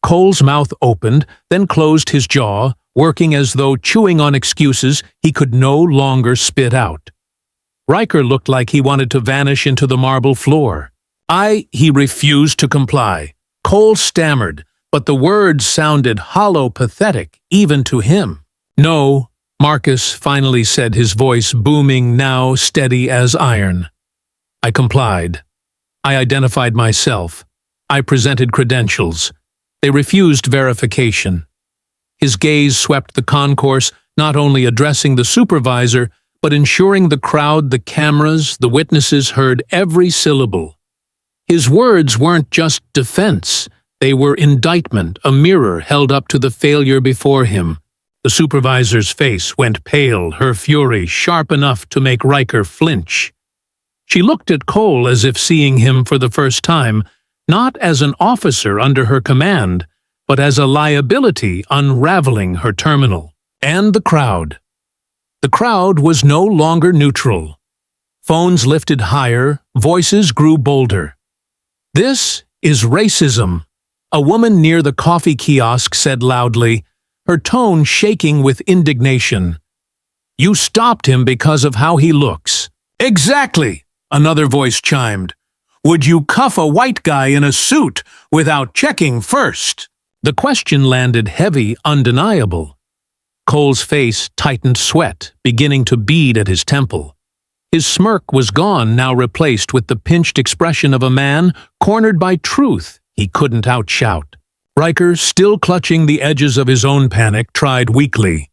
Cole's mouth opened, then closed his jaw, working as though chewing on excuses he could no longer spit out. Riker looked like he wanted to vanish into the marble floor. He refused to comply. Cole stammered, but the words sounded hollow, pathetic, even to him. "No," Marcus finally said, his voice booming, now steady as iron. "I complied. I identified myself. I presented credentials. They refused verification." His gaze swept the concourse, not only addressing the supervisor, but ensuring the crowd, the cameras, the witnesses heard every syllable. His words weren't just defense. They were indictment, a mirror held up to the failure before him. The supervisor's face went pale, her fury sharp enough to make Riker flinch. She looked at Cole as if seeing him for the first time, not as an officer under her command, but as a liability unraveling her terminal. And the crowd. The crowd was no longer neutral. Phones lifted higher, voices grew bolder. "This is racism," a woman near the coffee kiosk said loudly, her tone shaking with indignation. "You stopped him because of how he looks." "Exactly," another voice chimed. "Would you cuff a white guy in a suit without checking first?" The question landed heavy, undeniable. Cole's face tightened, sweat beginning to bead at his temple. His smirk was gone, now replaced with the pinched expression of a man cornered by truth he couldn't outshout. Riker, still clutching the edges of his own panic, tried weakly.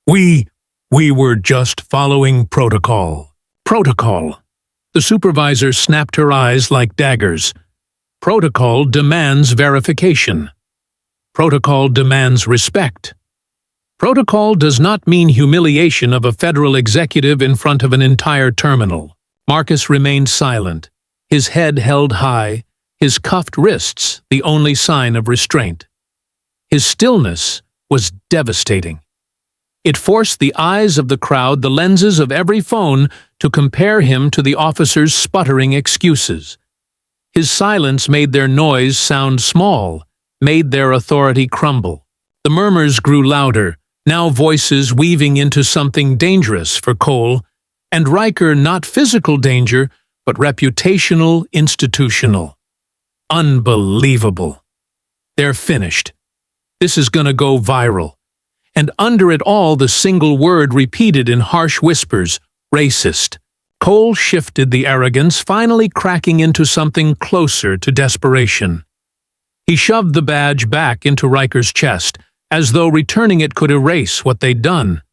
We were just following protocol." "Protocol." The supervisor snapped her eyes like daggers. "Protocol demands verification. Protocol demands respect. Protocol does not mean humiliation of a federal executive in front of an entire terminal." Marcus remained silent, his head held high, his cuffed wrists the only sign of restraint. His stillness was devastating. It forced the eyes of the crowd, the lenses of every phone, to compare him to the officer's sputtering excuses. His silence made their noise sound small, made their authority crumble. The murmurs grew louder, now voices weaving into something dangerous for Cole, and Riker, not physical danger, but reputational, institutional. Unbelievable. They're finished. This is gonna go viral. And under it all, the single word repeated in harsh whispers, racist. Cole shifted the arrogance, finally cracking into something closer to desperation. He shoved the badge back into Riker's chest, as though returning it could erase what they'd done.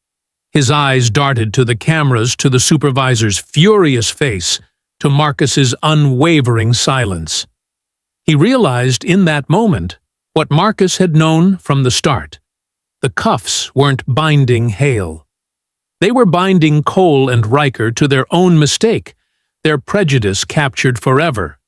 His eyes darted to the cameras, to the supervisor's furious face, to Marcus's unwavering silence. He realized in that moment what Marcus had known from the start. The cuffs weren't binding Hale. They were binding Cole and Riker to their own mistake, their prejudice captured forever,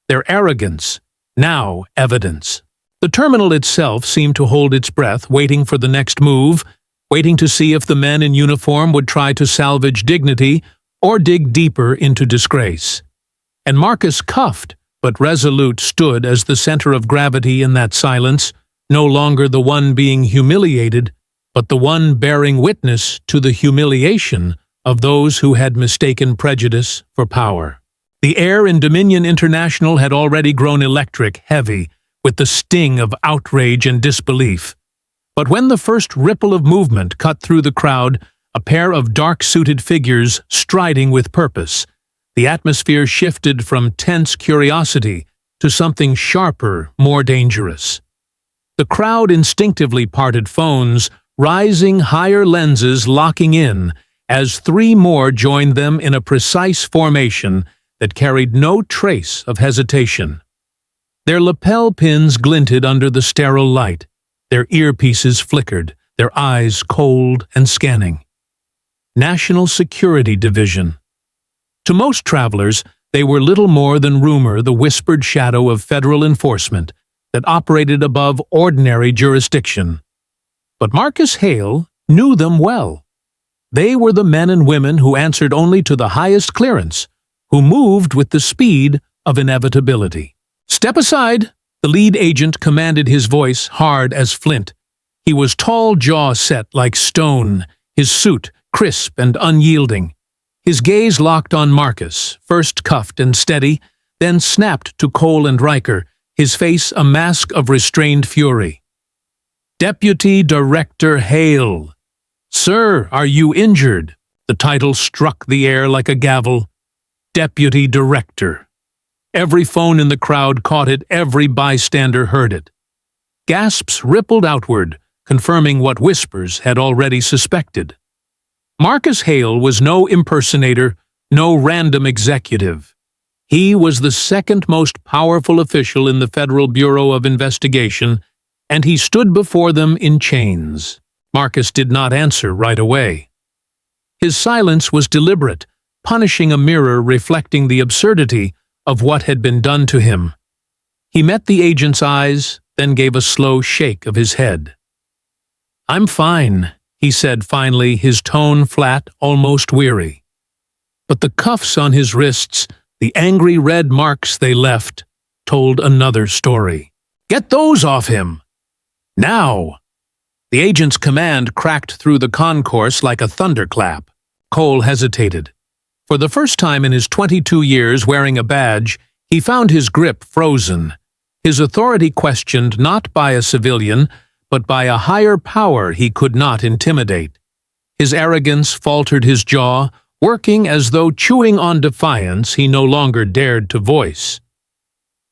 their arrogance, now evidence. The terminal itself seemed to hold its breath, waiting for the next move, waiting to see if the men in uniform would try to salvage dignity or dig deeper into disgrace. And Marcus, cuffed but resolute, stood as the center of gravity in that silence, no longer the one being humiliated, but the one bearing witness to the humiliation of those who had mistaken prejudice for power. The air in Dominion International had already grown electric, heavy, with the sting of outrage and disbelief. But when the first ripple of movement cut through the crowd, a pair of dark-suited figures striding with purpose, the atmosphere shifted from tense curiosity to something sharper, more dangerous. The crowd instinctively parted phones, rising higher lenses locking in, as three more joined them in a precise formation that carried no trace of hesitation. Their lapel pins glinted under the sterile light, their earpieces flickered, their eyes cold and scanning. National Security Division. To most travelers, they were little more than rumor, the whispered shadow of federal enforcement that operated above ordinary jurisdiction. But Marcus Hale knew them well. They were the men and women who answered only to the highest clearance, who moved with the speed of inevitability. "Step aside," the lead agent commanded, his voice hard as flint. He was tall, jaw set like stone, his suit crisp and unyielding. His gaze locked on Marcus, first cuffed and steady, then snapped to Cole and Riker, his face a mask of restrained fury. "Deputy Derector Hale." "Sir, are you injured?" The title struck the air like a gavel. Deputy Derector. Every phone in the crowd caught it, every bystander heard it. Gasps rippled outward, confirming what whispers had already suspected. Marcus Hale was no impersonator, no random executive. He was the second most powerful official in the Federal Bureau of Investigation, and he stood before them in chains. Marcus did not answer right away. His silence was deliberate, punishing a mirror reflecting the absurdity of what had been done to him. He met the agent's eyes, then gave a slow shake of his head. "I'm fine," he said finally, his tone flat, almost weary. But the cuffs on his wrists, the angry red marks they left, told another story. "Get those off him! Now!" The agent's command cracked through the concourse like a thunderclap. Cole hesitated. For the first time in his 22 years wearing a badge, he found his grip frozen, his authority questioned not by a civilian, but by a higher power he could not intimidate. His arrogance faltered his jaw, working as though chewing on defiance he no longer dared to voice.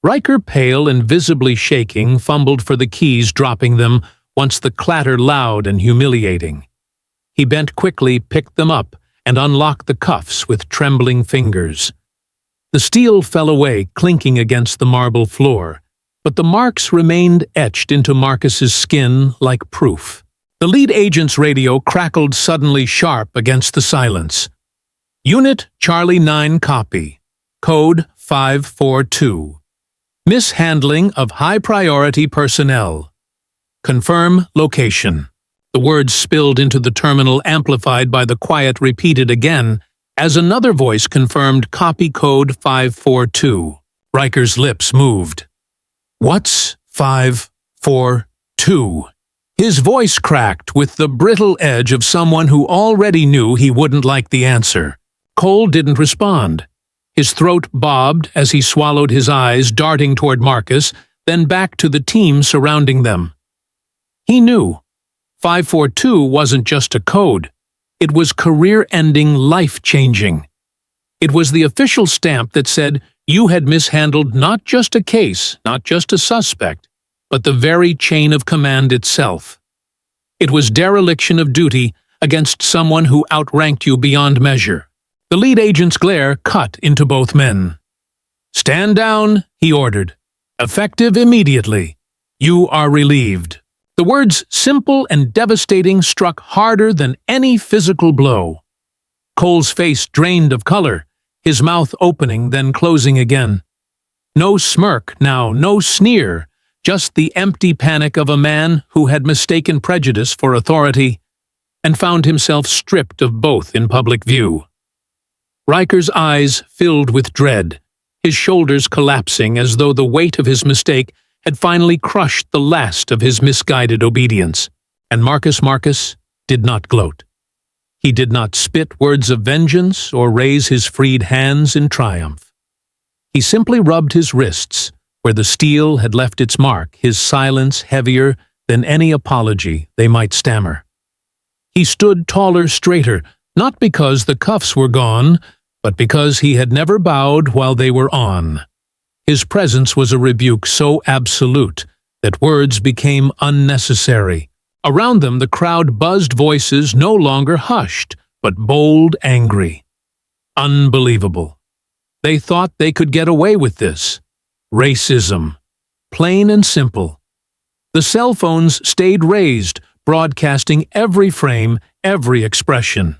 Riker, pale and visibly shaking, fumbled for the keys, dropping them, once the clatter loud and humiliating. He bent quickly, picked them up, and unlocked the cuffs with trembling fingers. The steel fell away, clinking against the marble floor, but the marks remained etched into Marcus's skin like proof. The lead agent's radio crackled suddenly sharp against the silence. "Unit Charlie 9 copy. Code 542. Mishandling of high-priority personnel. Confirm location." The words spilled into the terminal, amplified by the quiet repeated again, as another voice confirmed copy code 542. Riker's lips moved. "What's 542? His voice cracked with the brittle edge of someone who already knew he wouldn't like the answer. Cole didn't respond. His throat bobbed as he swallowed, his eyes darting toward Marcus, then back to the team surrounding them. He knew. 542 wasn't just a code. It was career-ending, life-changing. It was the official stamp that said you had mishandled not just a case, not just a suspect, but the very chain of command itself. It was dereliction of duty against someone who outranked you beyond measure. The lead agent's glare cut into both men. "Stand down," he ordered. "Effective immediately. You are relieved." The words, simple and devastating, struck harder than any physical blow. Cole's face drained of color, his mouth opening then closing again. No smirk now, no sneer, just the empty panic of a man who had mistaken prejudice for authority and found himself stripped of both in public view. Riker's eyes filled with dread, his shoulders collapsing as though the weight of his mistake had finally crushed the last of his misguided obedience. And Marcus did not gloat. He did not spit words of vengeance or raise his freed hands in triumph. He simply rubbed his wrists, where the steel had left its mark, his silence heavier than any apology they might stammer. He stood taller, straighter, not because the cuffs were gone, but because he had never bowed while they were on. His presence was a rebuke so absolute that words became unnecessary. Around them the crowd buzzed, voices no longer hushed, but bold, angry. Unbelievable. They thought they could get away with this. Racism. Plain and simple. The cell phones stayed raised, broadcasting every frame, every expression.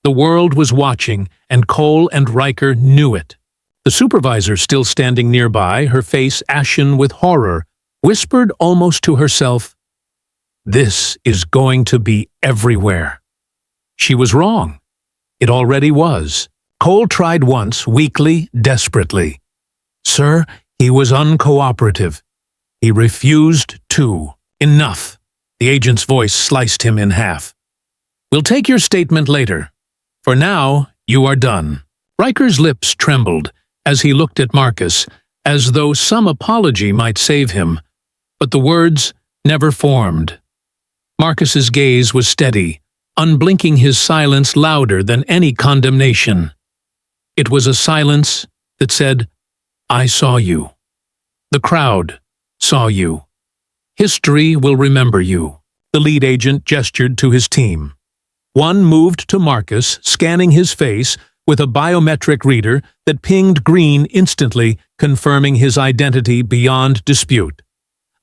The world was watching, and Cole and Riker knew it. The supervisor, still standing nearby, her face ashen with horror, whispered almost to herself, "This is going to be everywhere." She was wrong. It already was. Cole tried once, weakly, desperately. "Sir, he was uncooperative. He refused to." "Enough." The agent's voice sliced him in half. "We'll take your statement later. For now, you are done." Riker's lips trembled as he looked at Marcus, as though some apology might save him, but the words never formed. Marcus's gaze was steady, unblinking, his silence louder than any condemnation. It was a silence that said, "I saw you. The crowd saw you. History will remember you." The lead agent gestured to his team. One moved to Marcus, scanning his face with a biometric reader that pinged green instantly, confirming his identity beyond dispute.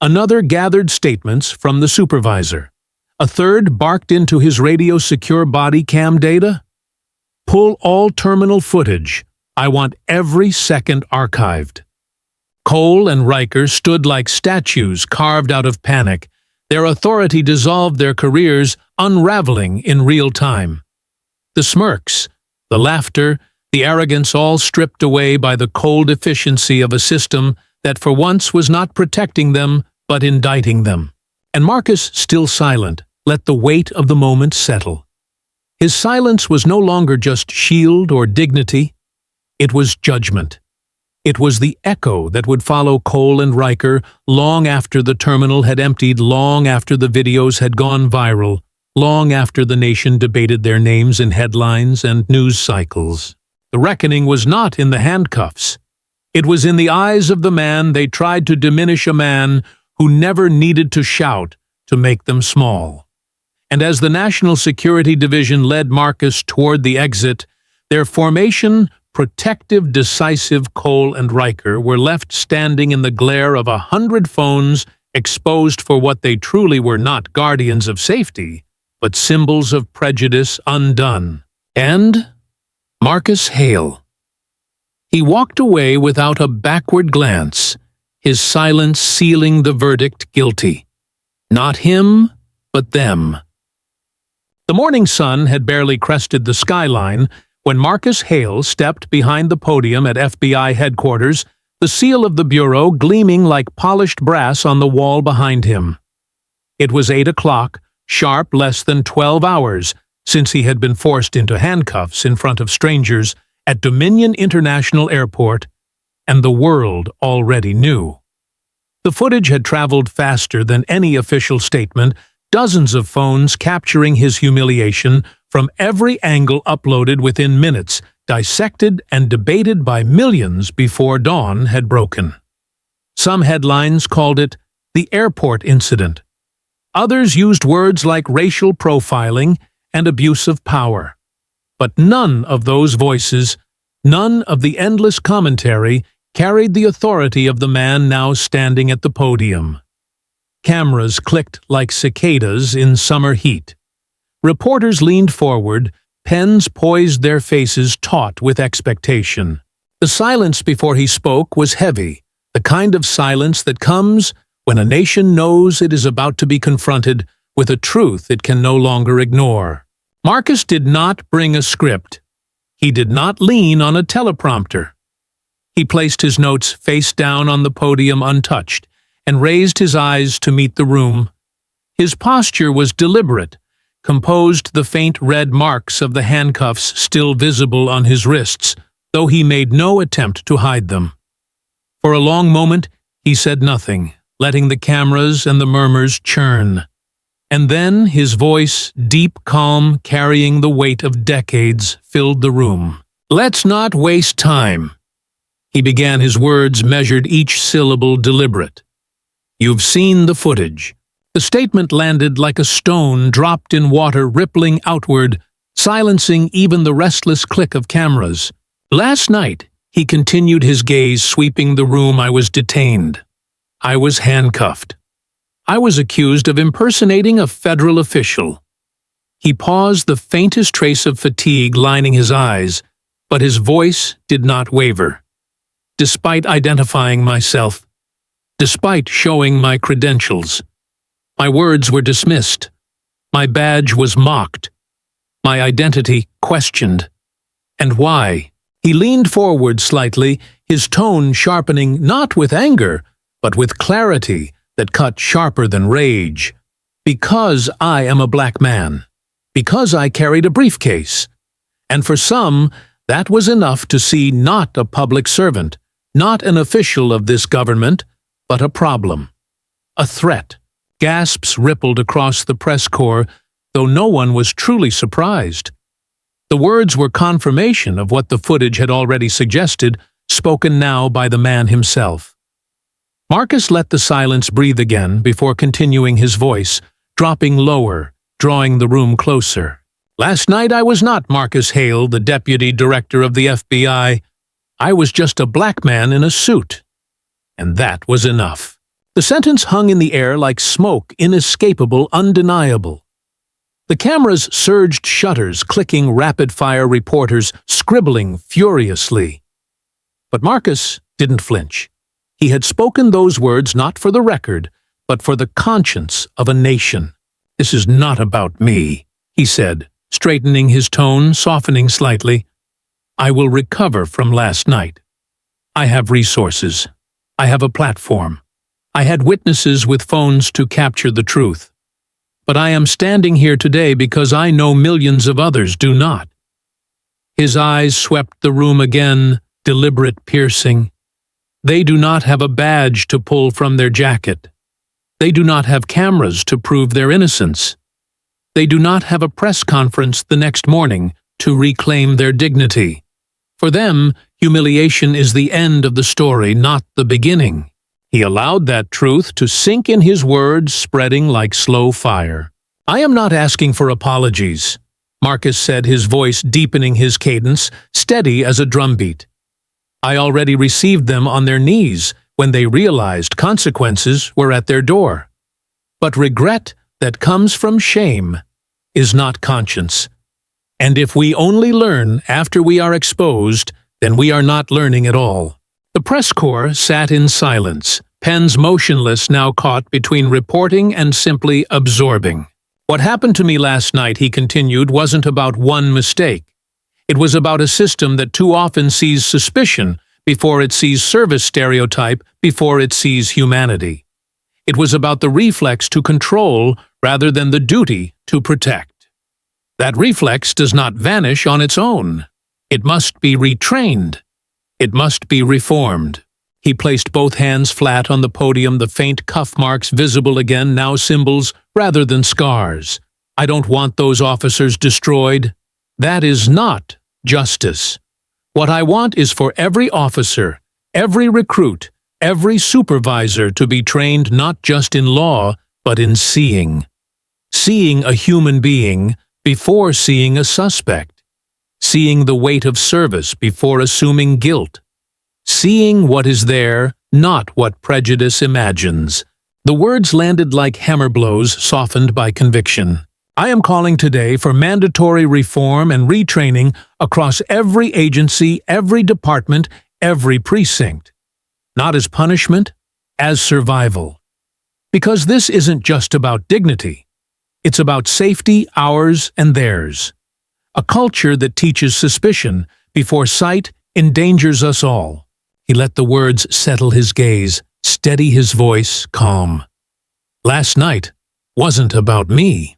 Another gathered statements from the supervisor. A third barked into his radio-secure body cam data. "Pull all terminal footage. I want every second archived." Cole and Riker stood like statues carved out of panic. Their authority dissolved, their careers unraveling in real time. The smirks, the laughter, the arrogance, all stripped away by the cold efficiency of a system that for once was not protecting them but indicting them. And Marcus, still silent, let the weight of the moment settle. His silence was no longer just shield or dignity. It was judgment. It was the echo that would follow Cole and Riker long after the terminal had emptied, long after the videos had gone viral, long after the nation debated their names in headlines and news cycles. The reckoning was not in the handcuffs. It was in the eyes of the man they tried to diminish, a man who never needed to shout to make them small. And as the National Security Division led Marcus toward the exit, their formation, protective, decisive Cole and Riker, were left standing in the glare of 100 phones, exposed for what they truly were, not guardians of safety, but symbols of prejudice undone. And Marcus Hale. He walked away without a backward glance, his silence sealing the verdict guilty. Not him, but them. The morning sun had barely crested the skyline when Marcus Hale stepped behind the podium at FBI headquarters, the seal of the Bureau gleaming like polished brass on the wall behind him. It was 8 o'clock, sharp, less than 12 hours since he had been forced into handcuffs in front of strangers at Dominion International Airport, and the world already knew. The footage had traveled faster than any official statement, dozens of phones capturing his humiliation from every angle, uploaded within minutes, dissected and debated by millions before dawn had broken. Some headlines called it the airport incident. Others used words like racial profiling and abuse of power. But none of those voices, none of the endless commentary, carried the authority of the man now standing at the podium. Cameras clicked like cicadas in summer heat. Reporters leaned forward, pens poised their faces taut with expectation. The silence before he spoke was heavy, the kind of silence that comes when a nation knows it is about to be confronted with a truth it can no longer ignore. Marcus did not bring a script. He did not lean on a teleprompter. He placed his notes face down on the podium untouched and raised his eyes to meet the room. His posture was deliberate, composed, the faint red marks of the handcuffs still visible on his wrists, though he made no attempt to hide them. For a long moment, he said nothing, letting the cameras and the murmurs churn. And then his voice, deep calm, carrying the weight of decades, filled the room. "Let's not waste time." He began, his words measured, each syllable deliberate. "You've seen the footage." The statement landed like a stone dropped in water, rippling outward, silencing even the restless click of cameras. "Last night," he continued, his gaze sweeping the room, "I was detained. I was handcuffed. I was accused of impersonating a federal official." He paused, the faintest trace of fatigue lining his eyes, but his voice did not waver. "Despite identifying myself, despite showing my credentials, my words were dismissed. My badge was mocked. My identity questioned. And why?" He leaned forward slightly, his tone sharpening not with anger, but with clarity that cut sharper than rage. "Because I am a black man. Because I carried a briefcase. And for some, that was enough to see not a public servant, not an official of this government, but a problem. A threat." Gasps rippled across the press corps, though no one was truly surprised. The words were confirmation of what the footage had already suggested, spoken now by the man himself. Marcus let the silence breathe again before continuing, his voice, dropping lower, drawing the room closer. "Last night I was not Marcus Hale, the deputy director of the FBI. I was just a black man in a suit. And that was enough." The sentence hung in the air like smoke, inescapable, undeniable. The cameras surged, shutters clicking, rapid-fire reporters scribbling furiously. But Marcus didn't flinch. He had spoken those words not for the record, but for the conscience of a nation. "This is not about me," he said, straightening his tone, softening slightly. "I will recover from last night. I have resources. I have a platform. I had witnesses with phones to capture the truth. But I am standing here today because I know millions of others do not." His eyes swept the room again, deliberate, piercing. They do not have a badge to pull from their jacket. They do not have cameras to prove their innocence. They do not have a press conference the next morning to reclaim their dignity. For them, humiliation is the end of the story, not the beginning. He allowed that truth to sink in, his words spreading like slow fire. "I am not asking for apologies," Marcus said, his voice deepening, his cadence steady as a drumbeat. "I already received them on their knees when they realized consequences were at their door. But regret that comes from shame is not conscience. And if we only learn after we are exposed, then we are not learning at all." The press corps sat in silence, pens motionless, now caught between reporting and simply absorbing. "What happened to me last night," he continued, "wasn't about one mistake. It was about a system that too often sees suspicion before it sees service, stereotype before it sees humanity. It was about the reflex to control rather than the duty to protect. That reflex does not vanish on its own. It must be retrained. It must be reformed." He placed both hands flat on the podium, the faint cuff marks visible again, now symbols rather than scars. "I don't want those officers destroyed. That is not justice. What I want is for every officer, every recruit, every supervisor to be trained not just in law, but in seeing. Seeing a human being before seeing a suspect. Seeing the weight of service before assuming guilt. Seeing what is there, not what prejudice imagines." The words landed like hammer blows, softened by conviction. "I am calling today for mandatory reform and retraining across every agency, every department, every precinct. Not as punishment, as survival. Because this isn't just about dignity. It's about safety, ours and theirs. A culture that teaches suspicion before sight endangers us all." He let the words settle, his gaze, steady, his voice calm. "Last night, wasn't about me.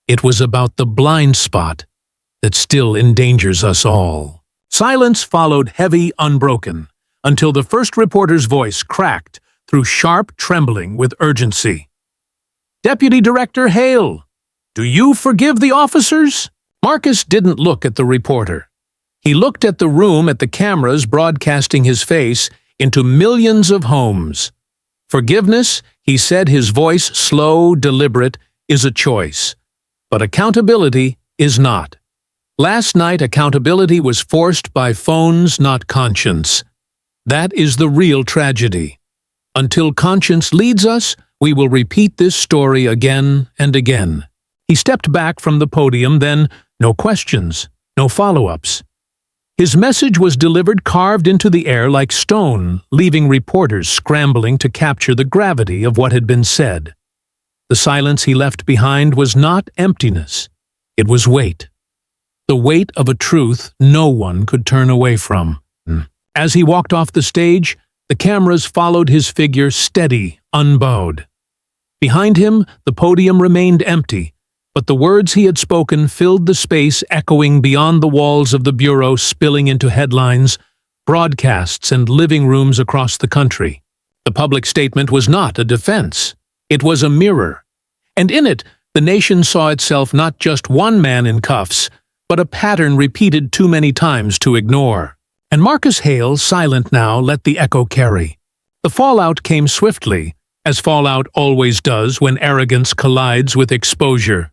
It was about the blind spot that still endangers us all. Silence followed heavy, unbroken, until the first reporter's voice cracked through sharp trembling with urgency. "Deputy Director Hale, do you forgive the officers?" Marcus didn't look at the reporter. He looked at the room, at the cameras broadcasting his face into millions of homes. Forgiveness, he said, his voice slow, deliberate, is a choice. But accountability is not. Last night, accountability was forced by phones, not conscience. That is the real tragedy. Until conscience leads us, we will repeat this story again and again. He stepped back from the podium, then no questions, no follow-ups. His message was delivered carved into the air like stone, leaving reporters scrambling to capture the gravity of what had been said. The silence he left behind was not emptiness. It was weight. The weight of a truth no one could turn away from. As he walked off the stage, the cameras followed his figure steady, unbowed. Behind him, the podium remained empty, but the words he had spoken filled the space, echoing beyond the walls of the bureau, spilling into headlines, broadcasts, and living rooms across the country. The public statement was not a defense. It was a mirror. And in it, the nation saw itself not just one man in cuffs, but a pattern repeated too many times to ignore. And Marcus Hale, silent now, let the echo carry. The fallout came swiftly, as fallout always does when arrogance collides with exposure.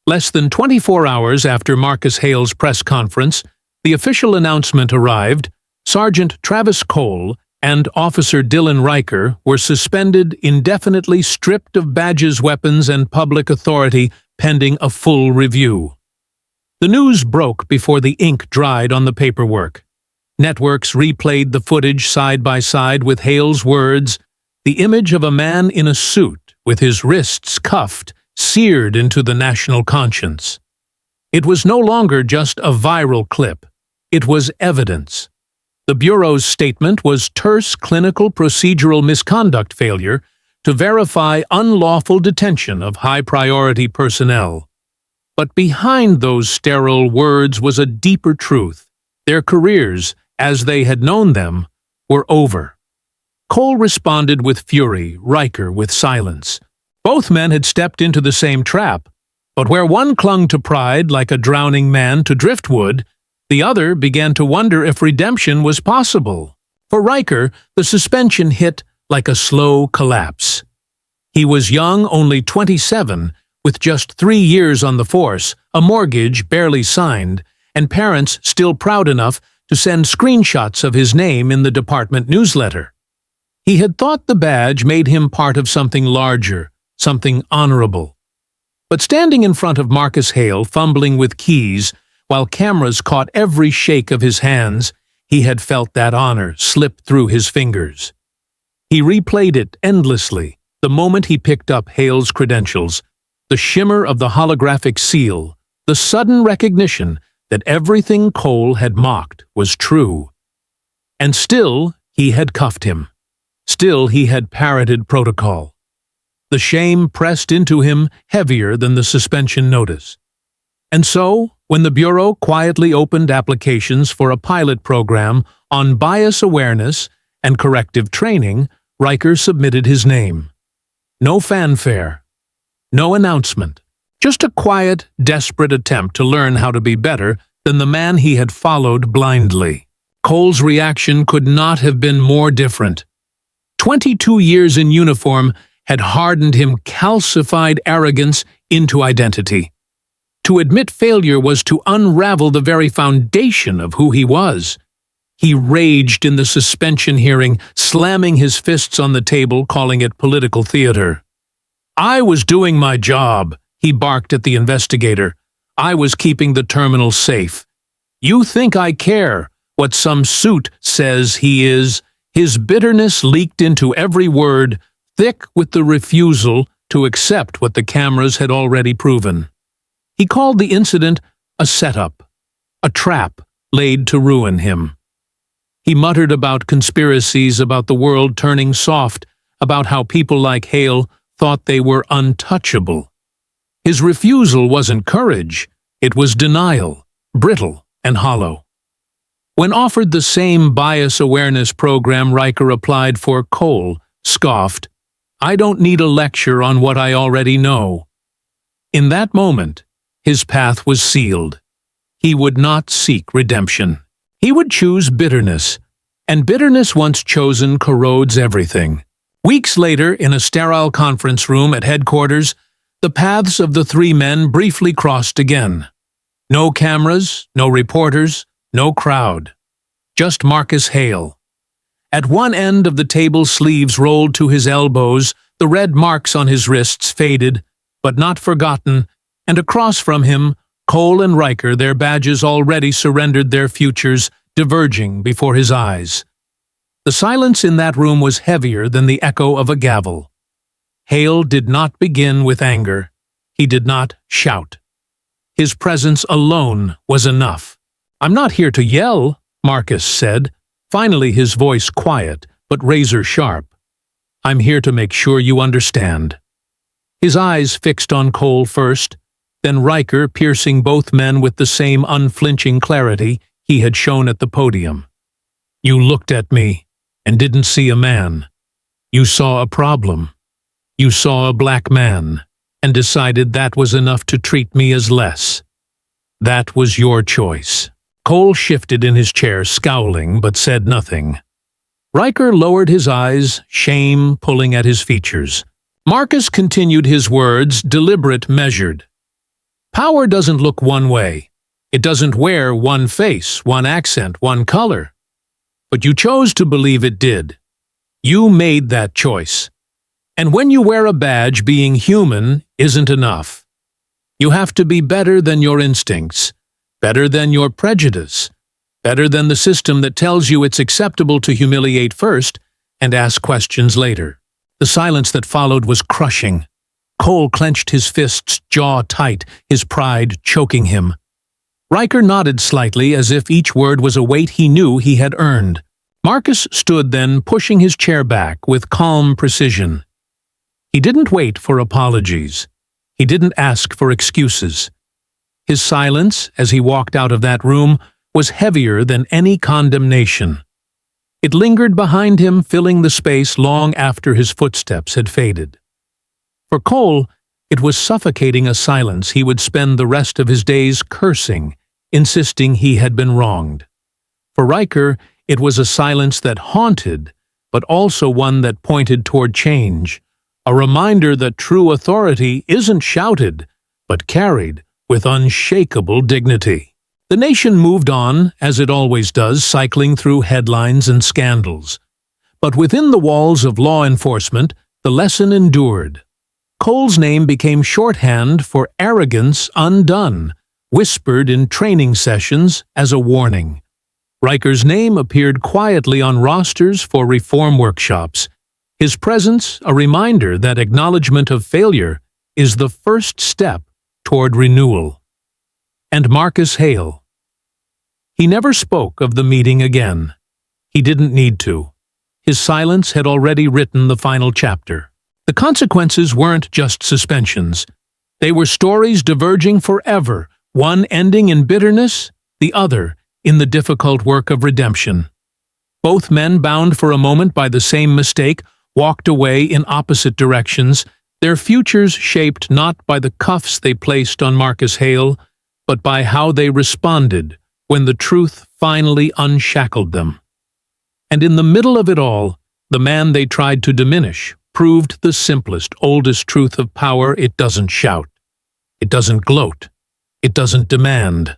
Less than 24 hours after Marcus Hale's press conference, the official announcement arrived: Sergeant Travis Cole and Officer Dylan Riker were suspended indefinitely, stripped of badges, weapons, and public authority, pending a full review. The news broke before the ink dried on the paperwork. Networks replayed the footage side by side with Hale's words, the image of a man in a suit with his wrists cuffed, seared into the national conscience. It was no longer just a viral clip. It was evidence. The Bureau's statement was terse clinical procedural misconduct failure to verify unlawful detention of high-priority personnel. But behind those sterile words was a deeper truth. Their careers, as they had known them, were over. Cole responded with fury, Riker with silence. Both men had stepped into the same trap, but where one clung to pride like a drowning man to driftwood, the other began to wonder if redemption was possible. For Riker, the suspension hit like a slow collapse. He was young, only 27, with just 3 years on the force, a mortgage barely signed, and parents still proud enough to send screenshots of his name in the department newsletter. He had thought the badge made him part of something larger, something honorable. But standing in front of Marcus Hale, fumbling with keys, while cameras caught every shake of his hands, he had felt that honor slip through his fingers. He replayed it endlessly, the moment he picked up Hale's credentials, the shimmer of the holographic seal, the sudden recognition that everything Cole had mocked was true. And still he had cuffed him. Still he had parroted protocol. The shame pressed into him heavier than the suspension notice. And so, when the Bureau quietly opened applications for a pilot program on bias awareness and corrective training, Riker submitted his name. No fanfare. No announcement. Just a quiet, desperate attempt to learn how to be better than the man he had followed blindly. Cole's reaction could not have been more different. 22 years in uniform had hardened him calcified arrogance into identity. To admit failure was to unravel the very foundation of who he was. He raged in the suspension hearing, slamming his fists on the table, calling it political theater. "I was doing my job," he barked at the investigator. "I was keeping the terminal safe. You think I care what some suit says he is?" His bitterness leaked into every word, thick with the refusal to accept what the cameras had already proven. He called the incident a setup, a trap laid to ruin him. He muttered about conspiracies, about the world turning soft, about how people like Hale thought they were untouchable. His refusal wasn't courage, it was denial, brittle and hollow. When offered the same bias awareness program Riker applied for, Cole scoffed, "I don't need a lecture on what I already know." In that moment, his path was sealed. He would not seek redemption. He would choose bitterness, and bitterness once chosen corrodes everything. Weeks later, in a sterile conference room at headquarters, the paths of the three men briefly crossed again. No cameras, no reporters, no crowd. Just Marcus Hale. At one end of the table's sleeves rolled to his elbows, the red marks on his wrists faded, but not forgotten, and across from him, Cole and Riker, their badges already surrendered, their futures diverging before his eyes. The silence in that room was heavier than the echo of a gavel. Hale did not begin with anger. He did not shout. His presence alone was enough. "I'm not here to yell," Marcus said, finally his voice quiet but razor-sharp. "I'm here to make sure you understand." His eyes fixed on Cole first, then Riker, piercing both men with the same unflinching clarity he had shown at the podium. "You looked at me and didn't see a man. You saw a problem. You saw a black man and decided that was enough to treat me as less. That was your choice." Cole shifted in his chair, scowling, but said nothing. Riker lowered his eyes, shame pulling at his features. Marcus continued his words, deliberate, measured. "Power doesn't look one way. It doesn't wear one face, one accent, one color. But you chose to believe it did. You made that choice. And when you wear a badge, being human isn't enough. You have to be better than your instincts, better than your prejudice, better than the system that tells you it's acceptable to humiliate first and ask questions later." The silence that followed was crushing. Cole clenched his fists, jaw tight, his pride choking him. Riker nodded slightly, as if each word was a weight he knew he had earned. Marcus stood then, pushing his chair back with calm precision. He didn't wait for apologies. He didn't ask for excuses. His silence, as he walked out of that room, was heavier than any condemnation. It lingered behind him, filling the space long after his footsteps had faded. For Cole, it was suffocating, a silence he would spend the rest of his days cursing, insisting he had been wronged. For Riker, it was a silence that haunted, but also one that pointed toward change, a reminder that true authority isn't shouted, but carried with unshakable dignity. The nation moved on, as it always does, cycling through headlines and scandals. But within the walls of law enforcement, the lesson endured. Cole's name became shorthand for arrogance undone, whispered in training sessions as a warning. Riker's name appeared quietly on rosters for reform workshops, his presence a reminder that acknowledgement of failure is the first step toward renewal. And Marcus Hale. He never spoke of the meeting again. He didn't need to. His silence had already written the final chapter. The consequences weren't just suspensions. They were stories diverging forever, one ending in bitterness, the other in the difficult work of redemption. Both men, bound for a moment by the same mistake, walked away in opposite directions, their futures shaped not by the cuffs they placed on Marcus Hale, but by how they responded when the truth finally unshackled them. And in the middle of it all, the man they tried to diminish proved the simplest, oldest truth of power: it doesn't shout. It doesn't gloat. It doesn't demand.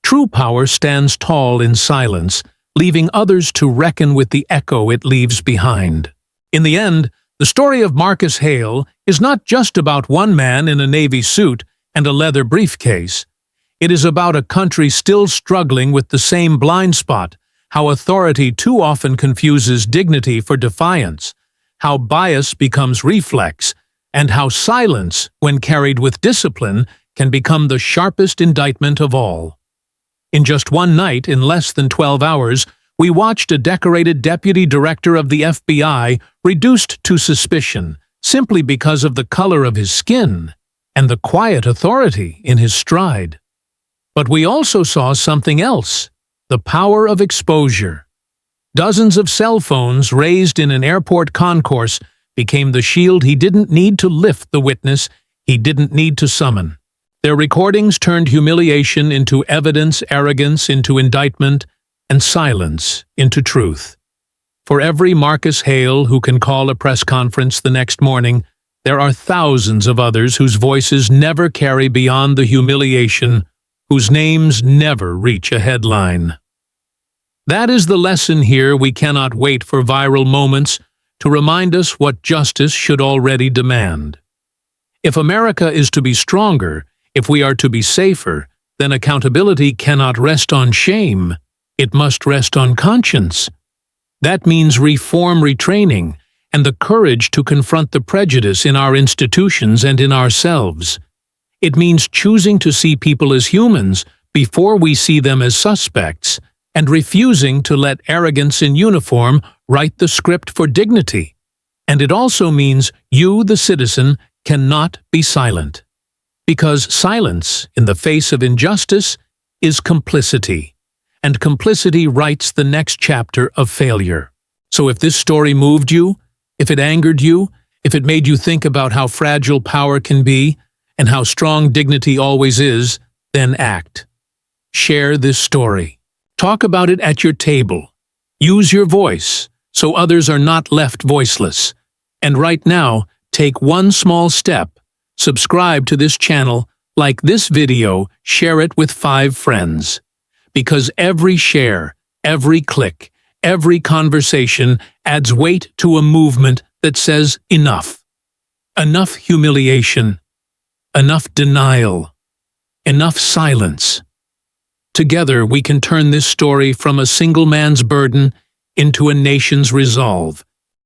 True power stands tall in silence, leaving others to reckon with the echo it leaves behind. In the end, the story of Marcus Hale is not just about one man in a navy suit and a leather briefcase. It is about a country still struggling with the same blind spot, how authority too often confuses dignity for defiance, how bias becomes reflex, and how silence, when carried with discipline, can become the sharpest indictment of all. In just one night, in less than 12 hours, we watched a decorated deputy director of the FBI reduced to suspicion, simply because of the color of his skin and the quiet authority in his stride. But we also saw something else, the power of exposure. Dozens of cell phones raised in an airport concourse became the shield he didn't need to lift, the witness he didn't need to summon. Their recordings turned humiliation into evidence, arrogance into indictment, and silence into truth. For every Marcus Hale who can call a press conference the next morning, there are thousands of others whose voices never carry beyond the humiliation, whose names never reach a headline. That is the lesson here. We cannot wait for viral moments to remind us what justice should already demand. If America is to be stronger, if we are to be safer, then accountability cannot rest on shame. It must rest on conscience. That means reform, retraining, and the courage to confront the prejudice in our institutions and in ourselves. It means choosing to see people as humans before we see them as suspects, and refusing to let arrogance in uniform write the script for dignity. And it also means you, the citizen, cannot be silent. Because silence, in the face of injustice, is complicity. And complicity writes the next chapter of failure. So if this story moved you, if it angered you, if it made you think about how fragile power can be, and how strong dignity always is, then act. Share this story. Talk about it at your table. Use your voice, so others are not left voiceless. And right now, take one small step. Subscribe to this channel, like this video, share it with 5 friends. Because every share, every click, every conversation adds weight to a movement that says enough. Enough humiliation. Enough denial. Enough silence. Together we can turn this story from a single man's burden into a nation's resolve.